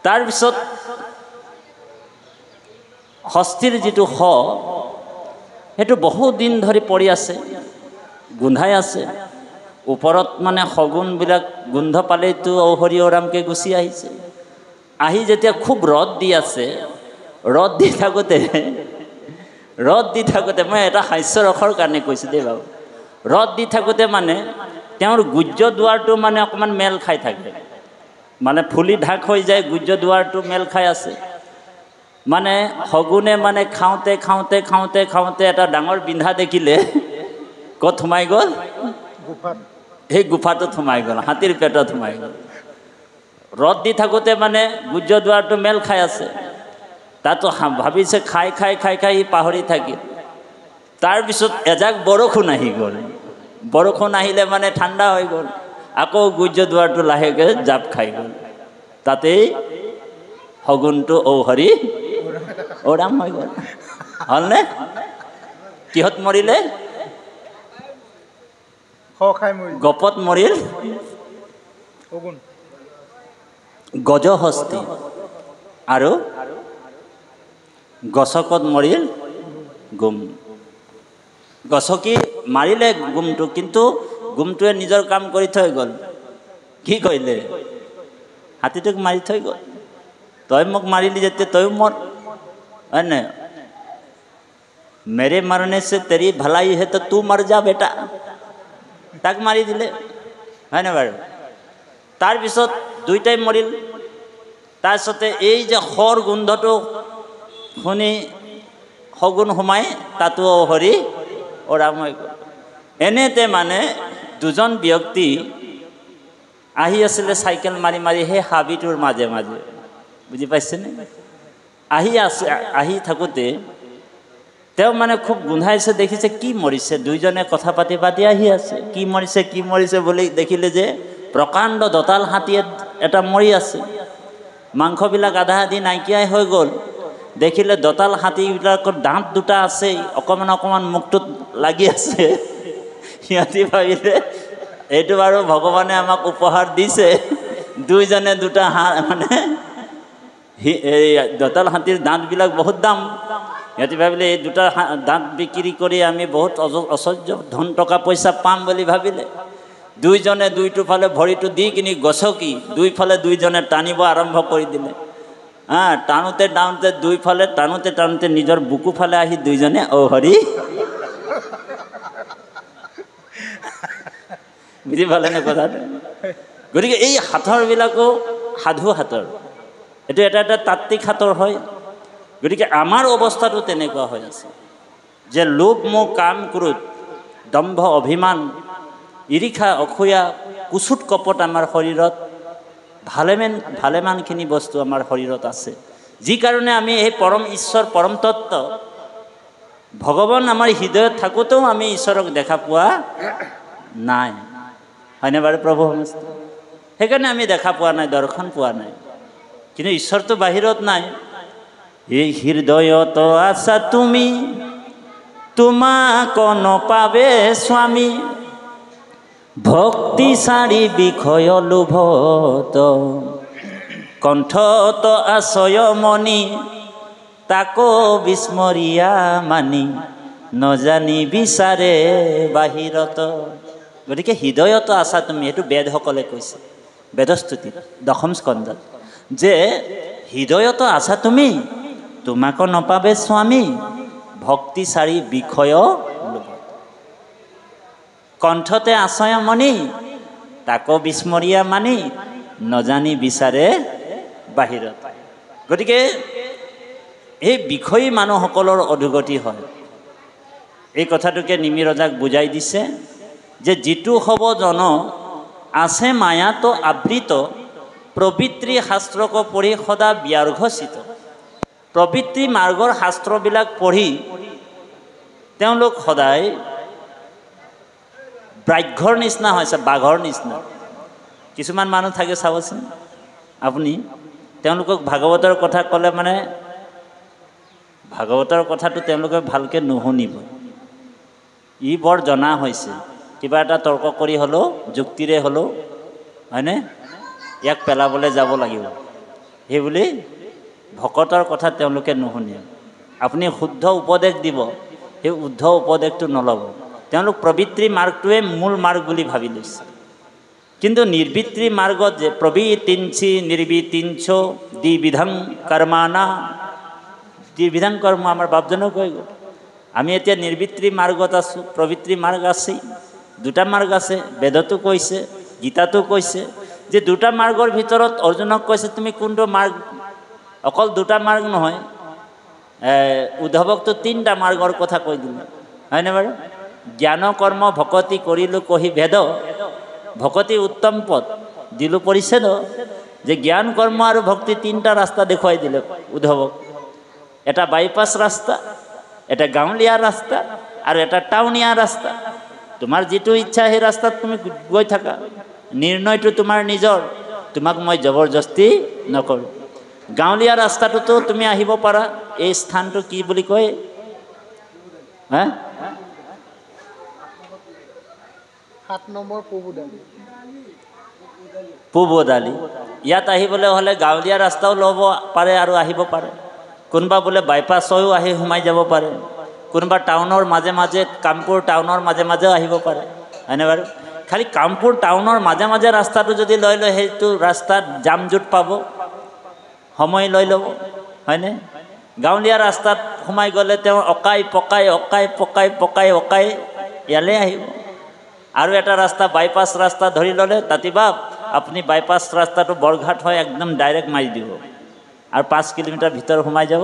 তাৰপিছত হস্তীৰ যিটো সেইটো বহুত দিন ধৰি পৰি আছে, গোন্ধাই আছে। ওপৰত মানে শগুনবিলাক গোন্ধ পালেইতো ঔ হৰি ওৰামকৈ গুচি আহিছে। আহি যেতিয়া খুব ৰ'দ দি আছে, ৰ'দ দি থাকোঁতে মই এটা হাস্যৰসৰ কাৰণে কৈছোঁ দেই বাবু। ৰ'দ দি থাকোঁতে মানে তেওঁৰ গুজ্জ দুৱাৰটো মানে অকণমান মেল খাই থাকে, মানে ফুলি ঢাক হৈ যায়, গুজ্জ দুৱাৰটো মেল খাই আছে। মানে শগুনে মানে খাওঁতে এটা ডাঙৰ বিন্ধা দেখিলে, ক'ত সোমাই গ'ল? সেই গুফাটোত সোমাই গ'ল, হাতীৰ পেটত সোমাই গ'ল। ৰ'দ দি থাকোঁতে মানে গুজ্জ দুৱাৰটো মেল খাই আছে, তাতো ভাবিছে খাই সি পাহৰি থাকিল। তাৰপিছত এজাক বৰষুণ আহি গ'ল, বৰষুণ আহিলে মানে ঠাণ্ডা হৈ গ'ল, আকৌ গুজ্জ দুৱাৰটো লাহেকৈ জাপ খাই গ'ল। তাতেই শগুনটো ঔ হৰি ওৰাম হৈ গ'ল। হ'লনে? কিহত মৰিলে? গপত মৰিল গজহস্তী, আৰু গছকত মৰিল গুম। গছকি মাৰিলে গুমটো, কিন্তু গুমটোৱে নিজৰ কাম কৰি থৈ গ'ল। কি কৰিলে? হাতীটোক মাৰি থৈ গ'ল। তই মোক মাৰিলি যেতিয়া তইও মৰ, হয় নাই? মেৰে মাৰনে সে তেৰি ভলাই হে তো তু মৰ যা বেটা, তাক মাৰি দিলে, হয় নাই বাৰু? তাৰপিছত দুইটাই মৰিল। তাৰপিছতে এই যে খৰ গোন্ধটো শুনি শগুন সোমাই তাতো হৰি ওৰাম হৈ গ'ল। এনেতে মানে দুজন ব্যক্তি আহি আছিলে চাইকেল মাৰি সেই হাবিটোৰ মাজে মাজে, বুজি পাইছেনে? আহি থাকোঁতে তেওঁ মানে খুব গোন্ধাইছে, দেখিছে কি মৰিছে। দুইজনে কথা পাতি আহি আছে, কি মৰিছে বুলি দেখিলে যে প্ৰকাণ্ড দঁতাল হাতী এটা মৰি আছে। মাংসবিলাক আধা আধি নাইকিয়াই হৈ গ'ল। দেখিলে দঁতাল হাতীবিলাকৰ দাঁত দুটা আছে, অকণমান মুখটোত লাগি আছে। সিহঁতি ভাবিলে এইটো বাৰু ভগৱানে আমাক উপহাৰ দিছে। দুইজনে দুটা মানে এই দঁতাল হাতীৰ দাঁতবিলাক বহুত দাম। সিহঁতি ভাবিলে এই দুটা দাঁত বিক্ৰী কৰি আমি বহুত অচৰ্য ধন টকা পইচা পাম বুলি ভাবিলে। দুইজনে দুইটো ফালে ভৰিটো দি কিনি গছকি দুইফালে দুইজনে টানিব আৰম্ভ কৰি দিলে। টানোতে দুইফালে টানোতে নিজৰ বুকু ফালে আহি দুইজনে ঔ হৰি, বুজি পালেনে কথাটো? গতিকে এই হাতৰবিলাকো সাধু হাতৰ, এইটো এটা তাত্ত্বিক হাতৰ হয়। গতিকে আমাৰ অৱস্থাটো তেনেকুৱা হৈ আছে যে লোভ মোহ কাম ক্ৰোধ দম্ভ অভিমান ঈৰ্ষা অসূয়া কুচুট কপট আমাৰ শৰীৰত ভালেমানখিনি বস্তু আমাৰ শৰীৰত আছে, যি কাৰণে আমি এই পৰম ঈশ্বৰ পৰম তত্ত্ব ভগৱান আমাৰ হৃদয়ত থাকোঁতেও আমি ঈশ্বৰক দেখা পোৱা নাই, হয়নে বাৰু প্ৰভু সমস্ত? সেইকাৰণে আমি দেখা পোৱা নাই, দৰ্শন পোৱা নাই। কিন্তু ঈশ্বৰটো বাহিৰত নাই। এই হৃদয়ত আছা তুমি, তোমাক নপাবে স্বামী, ভক্তি সাৰি বিষয় লোভত, কণ্ঠত আছয় মণি, তাকো বিস্মৰিয়া মানি, নজানি বিচাৰে বাহিৰত। গতিকে হৃদয়ত আছা তুমি, এইটো বেদসকলে কৈছে বেদস্তুতিত 10ম স্কন্ধত, যে হৃদয়ত আছা তুমি, তোমাক নপাবে স্বামী, ভক্তি সাৰি বিষয় লোভত, কণ্ঠতে আছয় মণি, তাকো বিস্মৰিয়া মানি, নজানি বিচাৰে বাহিৰত। গতিকে এই বিষয়ী মানুহসকলৰ অধোগতি হয়। এই কথাটোকে নিমি ৰজাক বুজাই দিছে যে যিটো হ'ব জন আছে মায়াত আবৃত প্ৰবৃত্তি শাস্ত্ৰক পঢ়ি সদা ব্যাঘ্ৰচিত। প্ৰবৃত্তি মাৰ্গৰ শাস্ত্ৰবিলাক পঢ়ি তেওঁলোক সদায় ব্যাঘ্ৰৰ নিচিনা হৈছে, বাঘৰ নিচিনা। কিছুমান মানুহ থাকে চাবচোন আপুনি, তেওঁলোকক ভাগৱতৰ কথা ক'লে মানে ভাগৱতৰ কথাটো তেওঁলোকে ভালকৈ নুশুনিব। ই বৰ জনা হৈছে, কিবা এটা তৰ্ক কৰি হ'লেও যুক্তিৰে হ'লেও, হয়নে, ইয়াক পেলাবলৈ যাব লাগিব, সেইবুলি ভকতৰ কথা তেওঁলোকে নুশুনে। আপুনি শুদ্ধ উপদেশ দিব, সেই শুদ্ধ উপদেশটো নল'ব। তেওঁলোক প্ৰবৃত্তি মাৰ্গটোৱে মূল মাৰ্গ বুলি ভাবি লৈছে। কিন্তু নিৰ্বৃত্তি মাৰ্গত যে প্ৰবৃত্তিঞ্চি নিৰ্বৃত্তিঞ্চ দ্বিবিধাং কৰ্মানা, দ্বিবিধাং কৰ্ম আমাৰ বাপজনেও কৈ গ'ল। আমি এতিয়া নিৰ্বৃত্তি মাৰ্গত আছোঁ, প্ৰবৃত্তি মাৰ্গ আছেই। দুটা মাৰ্গ আছে, বেদতো কৈছে, গীতাতো কৈছে যে দুটা মাৰ্গৰ ভিতৰত অৰ্জুনক কৈছে তুমি কোনটো মাৰ্গ। অকল দুটা মাৰ্গ নহয়, উদ্ধৱকতো তিনিটা মাৰ্গৰ কথা কৈ দিলে, হয়নে বাৰু? জ্ঞান কৰ্ম ভকতি কৰিলোঁ কহি ভেদ, ভকতি উত্তম পথ দিলোঁ পৰিচ্ছেদ। যে জ্ঞান কৰ্ম আৰু ভক্তি তিনিটা ৰাস্তা দেখুৱাই দিলে উদ্ধৱক। এটা বাইপাছ ৰাস্তা, এটা গাঁৱলীয়া ৰাস্তা আৰু এটা টাউনীয়া ৰাস্তা। তোমাৰ যিটো ইচ্ছা সেই ৰাস্তাত তুমি গৈ থাকা, নিৰ্ণয়টো তোমাৰ নিজৰ, তোমাক মই জবৰদস্তি নকৰোঁ। গাঁৱলীয়া ৰাস্তাটোতো তুমি আহিব পাৰা। এই স্থানটো কি বুলি কয়, হা? 7 নম্বৰ পূবদালি। ইয়াত আহিবলৈ হ'লে গাঁৱলীয়া ৰাস্তাও ল'ব পাৰে আৰু আহিব পাৰে। কোনোবা বোলে বাইপাছ হৈও আহি সোমাই যাব পাৰে, কোনোবা টাউনৰ মাজে মাজে, কামপুৰ টাউনৰ মাজে মাজেও আহিব পাৰে, হয়নে বাৰু? খালি কামপুৰ টাউনৰ মাজে মাজে ৰাস্তাটো যদি লৈ লয়, সেইটো ৰাস্তাত জাম জোঁট পাব, সময় লৈ ল'ব, হয়নে? গাঁৱলীয়া ৰাস্তাত সোমাই গ'লে তেওঁ অকাই পকাই অকাই পকাই পকাই অকাই ইয়ালৈ আহিব। আৰু এটা ৰাস্তা বাইপাছ ৰাস্তা ধৰি ল'লে, তাতিবা আপুনি বাইপাছ ৰাস্তাটো বৰঘাট হয় একদম ডাইৰেক্ট মাৰি দিব আৰু 5 কিলোমিটাৰ ভিতৰ সোমাই যাব,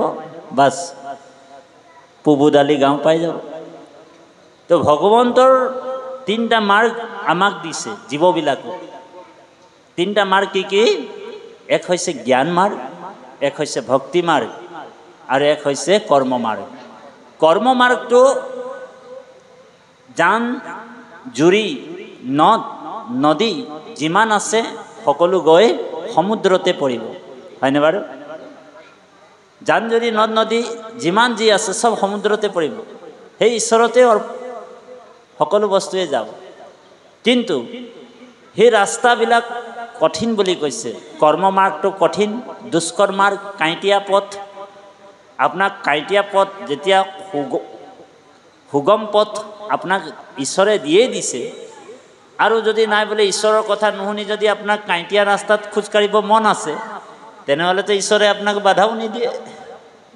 বাছ পূবদালি গাঁও পাই যাব। তো ভগৱন্তৰ তিনিটা মাৰ্গ আমাক দিছে জীৱবিলাকক। তিনিটা মাৰ্গ কি কি? এক হৈছে জ্ঞান মাৰ্গ, এক হৈছে ভক্তি মাৰ্গ আৰু এক হৈছে কৰ্ম মাৰ্গ। কৰ্ম মাৰ্গটো জান জুৰি নদ নদী যিমান আছে সকলো গৈ সমুদ্ৰতে পৰিব, হয়নে বাৰু? জান জুৰি নদ নদী যিমান যি আছে চব সমুদ্ৰতে পৰিব, সেই ঈশ্বৰতে সকলো বস্তুৱে যাব। কিন্তু সেই ৰাস্তাবিলাক কঠিন বুলি কৈছে। কৰ্ম মাৰ্গটো কঠিন, দুষ্কৰ মাৰ্গ, কাঁইটীয়া পথ। আপোনাক কাঁইটীয়া পথ যেতিয়া সুগম পথ আপোনাক ঈশ্বৰে দিয়ে দিছে, আৰু যদি নাই বোলে ঈশ্বৰৰ কথা নুশুনি যদি আপোনাক কাঁইটীয়া ৰাস্তাত খোজকাঢ়িব মন আছে, তেনেহ'লেতো ঈশ্বৰে আপোনাক বাধাও নিদিয়ে,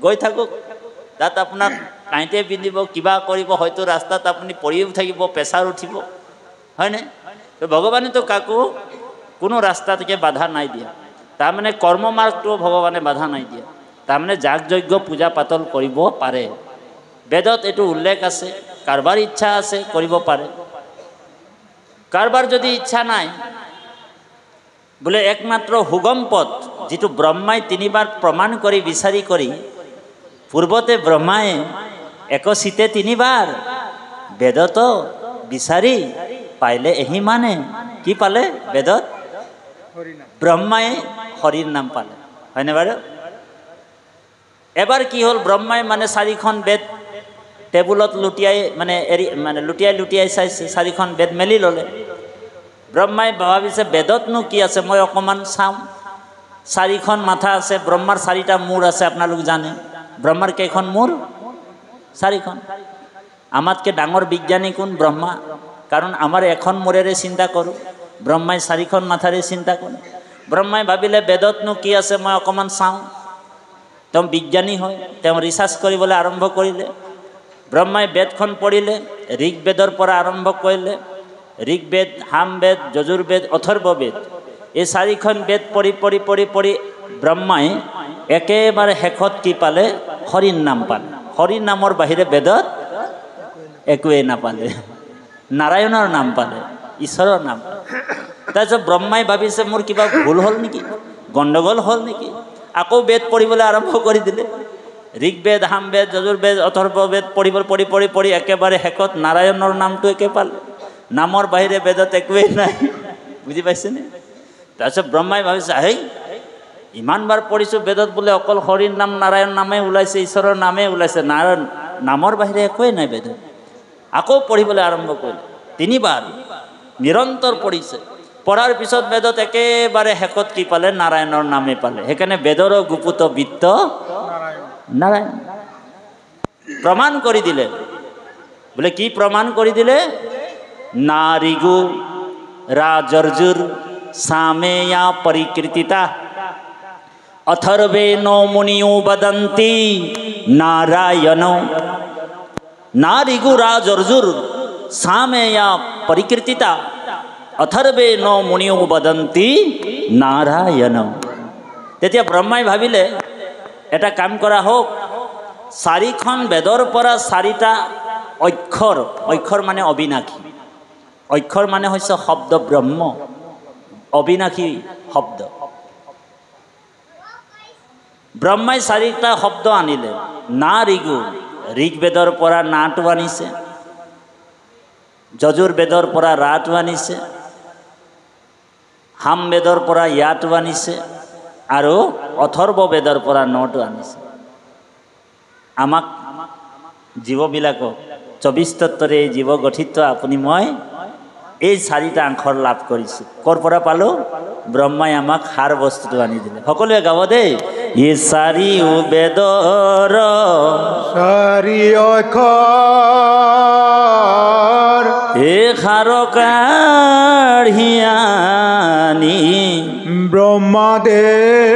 গৈ থাকক। তাত আপোনাক কাঁইটে পিন্ধিব, কিবা কৰিব, হয়তো ৰাস্তাত আপুনি পৰিও থাকিব, প্ৰেছাৰ উঠিব, হয়নে? তো ভগৱানেতো কাকো কোনো ৰাস্তাতকে বাধা নাই দিয়া। তাৰমানে কৰ্ম মাৰ্গটো ভগৱানে বাধা নাই দিয়া। তাৰমানে যাগ যজ্ঞ পূজা পাতল কৰিব পাৰে। বেদত এইটো উল্লেখ আছে। কাৰোবাৰ ইচ্ছা আছে কৰিব পাৰে, কাৰোবাৰ যদি ইচ্ছা নাই, বোলে একমাত্ৰ সুগম পথ যিটো ব্ৰহ্মাই 3 বাৰ প্ৰমাণ কৰি বিচাৰি কৰি, পূৰ্বতে ব্ৰহ্মাই একচিতে 3 বাৰ বেদত বিচাৰি পাইলে এহি মানে কি পালে? বেদত ব্ৰহ্মাই হৰিৰ নাম পালে, হয়নে বাৰু? এবাৰ কি হ'ল, ব্ৰহ্মাই মানে 4খন বেদ টেবুলত লুটিয়াই লুটিয়াই চাইছে, 4খন বেদ মেলি ল'লে। ব্ৰহ্মাই ভাবিছে বেদতনো কি আছে, মই অকণমান চাম। 4খন মাথা আছে, ব্ৰহ্মাৰ 4টা মূৰ আছে, আপোনালোক জানে। ব্ৰহ্মাৰ কেইখন মূৰ? 4খন। আমাতকৈ ডাঙৰ বিজ্ঞানী কোন? ব্ৰহ্মা। কাৰণ আমাৰ এখন মূৰেৰে চিন্তা কৰোঁ, ব্ৰহ্মাই 4খন মাথাৰে চিন্তা কৰে। ব্ৰহ্মাই ভাবিলে বেদতনো কি আছে, মই অকণমান চাওঁ। তেওঁ বিজ্ঞানী হয়, তেওঁ ৰিচাৰ্চ কৰিবলৈ আৰম্ভ কৰিলে। ব্ৰহ্মাই বেদখন পঢ়িলে, ঋগ্বেদৰ পৰা আৰম্ভ কৰিলে। ঋগ্বেদ, সামবেদ, যজুৰ্বেদ, অথৰ্ববেদ, এই 4খন বেদ পঢ়ি পঢ়ি পঢ়ি পঢ়ি ব্ৰহ্মাই একেবাৰে শেষত কি পালে? হৰিৰ নাম পালে। হৰিৰ নামৰ বাহিৰে বেদত একোৱেই নাপালে, নাৰায়ণৰ নাম পালে, ঈশ্বৰৰ নাম পালে। তাৰপিছত ব্ৰহ্মাই ভাবিছে মোৰ কিবা ভুল হ'ল নেকি, গণ্ডগোল হ'ল নেকি, আকৌ বেদ পঢ়িবলৈ আৰম্ভ কৰি দিলে। ঋগ্বেদ, সামবেদ, যজুৰ্বেদ, অথৰ্ববেদ পঢ়ি একেবাৰে শেষত নাৰায়ণৰ নামটো একে পালে। নামৰ বাহিৰে বেদত একোৱেই নাই, বুজি পাইছেনে? তাৰপিছত ব্ৰহ্মাই ভাবিছে হেই ইমানবাৰ পঢ়িছোঁ বেদত বোলে অকল হৰিৰ নাম নাৰায়ণ নামেই ওলাইছে, ঈশ্বৰৰ নামেই ওলাইছে, নাৰায়ণ নামৰ বাহিৰে একোৱেই নাই বেদত। আকৌ পঢ়িবলৈ আৰম্ভ কৰিলে, 3 বাৰ নিৰন্তৰ পঢ়িছে। পঢ়াৰ পিছত বেদত একেবাৰে শেষত কি পালে, নাৰায়ণৰ নামেই পালে। সেইকাৰণে বেদৰো গুপুত বৃত্ত নাৰায়ণ। প্ৰমাণ কৰি দিলে, বোলে কি প্ৰমাণ কৰি দিলে? নাৰিগু ৰাজৰ্জুৰ সামেয়া পৰিকৃতিতা অথৰ্বেণ মুনিও বদন্তি নাৰায়ণ। নাৰিগু ৰাজৰ্জুৰ সামেয়া পৰিকৃতিতা অথৰ্বেণ মুনিও বদন্তি নাৰায়ণ। তেতিয়া ব্ৰহ্মাই ভাবিলে এটা কাম কৰা হোক, 4খন বেদৰ পৰা 4টা অক্ষৰ, অক্ষৰ মানে অবিনাশী, অক্ষৰ মানে হৈছে শব্দ ব্ৰহ্ম, অবিনাশী শব্দ। ব্ৰহ্মাই 4টা শব্দ আনিলে। না ঋগু, ঋগ্বেদৰ পৰা নাটো আনিছে, যজুৰ্বেদৰ পৰা ৰাটো আনিছে, সামবেদৰ পৰা ইয়াটো আনিছে, আৰু অথৰ্ববেদৰ পৰা নটো আনিছে। আমাক জীৱবিলাকক 24 তত্ত্বৰে এই জীৱ গঠিত আপুনি মই এই 4টা আখৰ লাভ কৰিছোঁ। ক'ৰ পৰা পালোঁ? ব্ৰহ্মাই আমাক সাৰ বস্তুটো আনি দিলে। সকলোৱে গাব দেই। ই 4 বেদৰ 4 অক্ষৰ এ সাৰ কাঢ়ি আনি ব্ৰহ্মদেৱে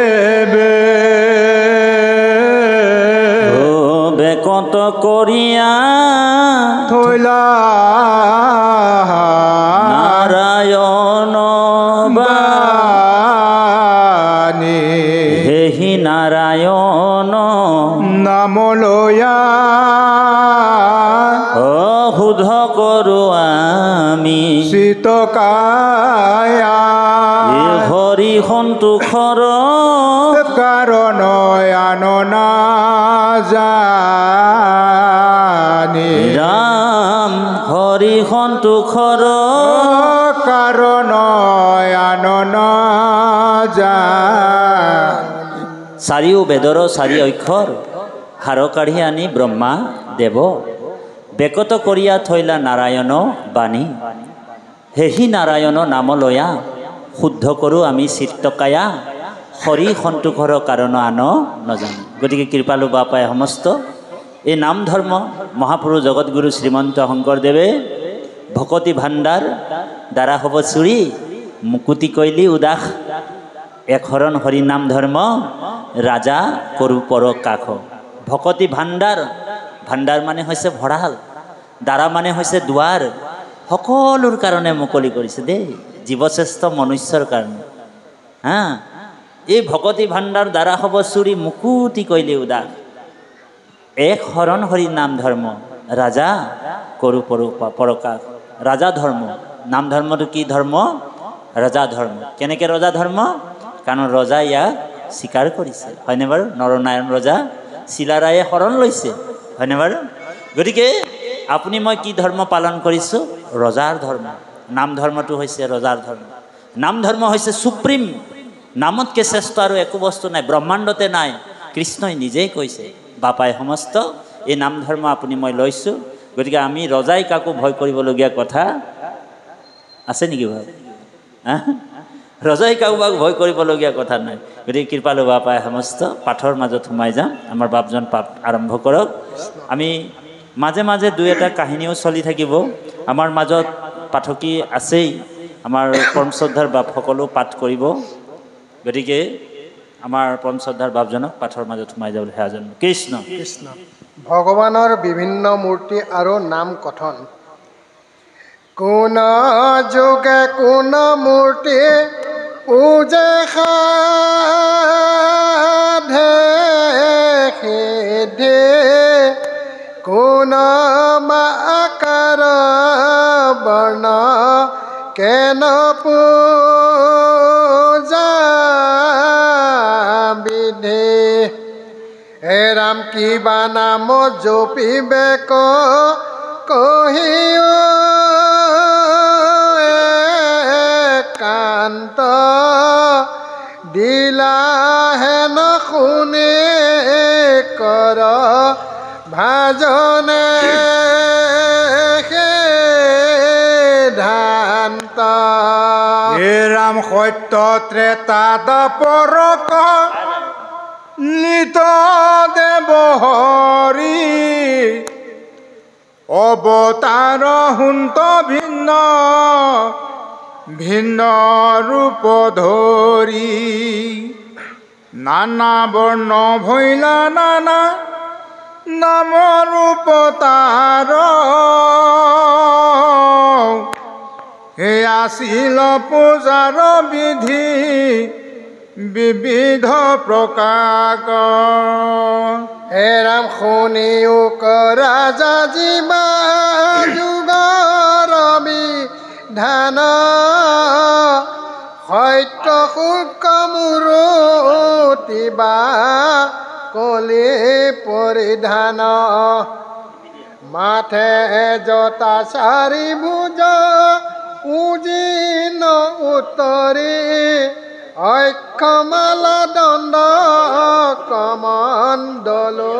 বেকত কৰিয়া থৈলা নাৰায়ণ বাণী। হেহি নাৰায়ণ নামলয়া শুদ্ধ কৰোঁ আমি চিতকায়া হৰি সন্তোষৰ কাৰণ আননা জানি। ৰাম হৰি সন্তোষৰ কাৰণ আননা জানি। 4 বেদৰ 4 অক্ষৰ সাৰ কাঢ়ি আনি ব্ৰহ্মা দেৱ বেকত কৰিয়া থৈলা নাৰায়ণ বাণী। হেহি নাৰায়ণ নামলয়া শুদ্ধ কৰোঁ আমি চিত্তকায়া হৰি সন্তোষৰ কাৰণ আন নজানি। গতিকে কৃপালু বাপাই সমস্ত এই নাম ধৰ্ম মহাপুৰুষ জগতগুৰু শ্ৰীমন্ত শংকৰদেৱে ভকতি ভাণ্ডাৰ দ্বাৰা হ'ব চুৰি মুকুতি কৈলি উদাস। এক হৰণ হৰি নাম ধৰ্ম ৰাজা কৰো পৰ কাষ। ভকতি ভাণ্ডাৰ, ভাণ্ডাৰ মানে হৈছে ভঁৰাল, দ্বাৰা মানে হৈছে দুৱাৰ, সকলোৰ কাৰণে মুকলি কৰিছে দেই, জীৱশ্ৰেষ্ঠ মনুষ্যৰ কাৰণে। হা, এই ভকতি ভাণ্ডাৰ দ্বাৰা হ'ব চুৰি মুকুতি কৈলি উদাস। এক হৰণ হৰি নাম ধৰ্ম ৰাজা কৰো পৰকাশ। ৰাজা ধৰ্ম, নাম ধৰ্মটো কি ধৰ্ম? ৰজা ধৰ্ম। কেনেকৈ ৰজা ধৰ্ম? কাৰণ ৰজা ইয়াক স্বীকাৰ কৰিছে, হয়নে বাৰু? নৰনাৰায়ণ ৰজা চিলাৰায়ে শৰণ লৈছে, হয়নে বাৰু? গতিকে আপুনি মই কি ধৰ্ম পালন কৰিছোঁ? ৰজাৰ ধৰ্ম। নাম ধৰ্মটো হৈছে ৰজাৰ ধৰ্ম। নাম ধৰ্ম হৈছে সুপ্ৰিম, নামতকৈ শ্ৰেষ্ঠ আৰু একো বস্তু নাই, ব্ৰহ্মাণ্ডতে নাই। কৃষ্ণই নিজেই কৈছে বাপাই সমস্ত এই নাম ধৰ্ম আপুনি মই লৈছোঁ। গতিকে আমি ৰজাই কাকো ভয় কৰিবলগীয়া কথা আছে নেকি বাৰু? ৰজাই কাৰোবাক ভয় কৰিবলগীয়া কথা নাই। গতিকে কৃপালু বাপাই সমস্ত পাঠৰ মাজত সোমাই যাম। আমাৰ বাপজন পাঠ আৰম্ভ কৰক। আমি মাজে মাজে 2-এটা কাহিনীও চলি থাকিব। আমাৰ মাজত পাঠকী আছেই, আমাৰ পৰম শ্ৰদ্ধাৰ বাপসকলেও পাঠ কৰিব। গতিকে আমাৰ পৰম শ্ৰদ্ধাৰ বাপজনক পাঠৰ মাজত সোমাই যাবলৈ সেৱা জনাম। কৃষ্ণ কৃষ্ণ। ভগৱানৰ বিভিন্ন মূৰ্তি আৰু নাম কথন। কোন যোগে কোন মূৰ্তি পূজে সাধে সিদ্ধি, কোন মা হেন পূজা বিধি হে ৰাম কিবা নাম জপিবে কহিও কান্ত দিলা হেন শুনে কৰ ভাজনে ধান্ত হে ৰাম সত্য ত্ৰেতা দাপৰ নিত দেৱ হৰি অৱতাৰ হুন্ত ভিন্ন ভিন্ন ৰূপ ধৰি নানা বৰ্ণ ভৈলা নানা নাম ৰূপ তাৰ হে আছিল পূজাৰ বিধি বিবিধ প্ৰকাশ হে ৰাম শুনিও ৰাজা জীৱা যুগৰ বিধান সত্য শুক্ৰ মূৰতিবা কলি পৰিধান মাথে জটা চাৰি ভুজ উজিন উত্তৰি অক্ষমালা দণ্ড কমণ্ডলো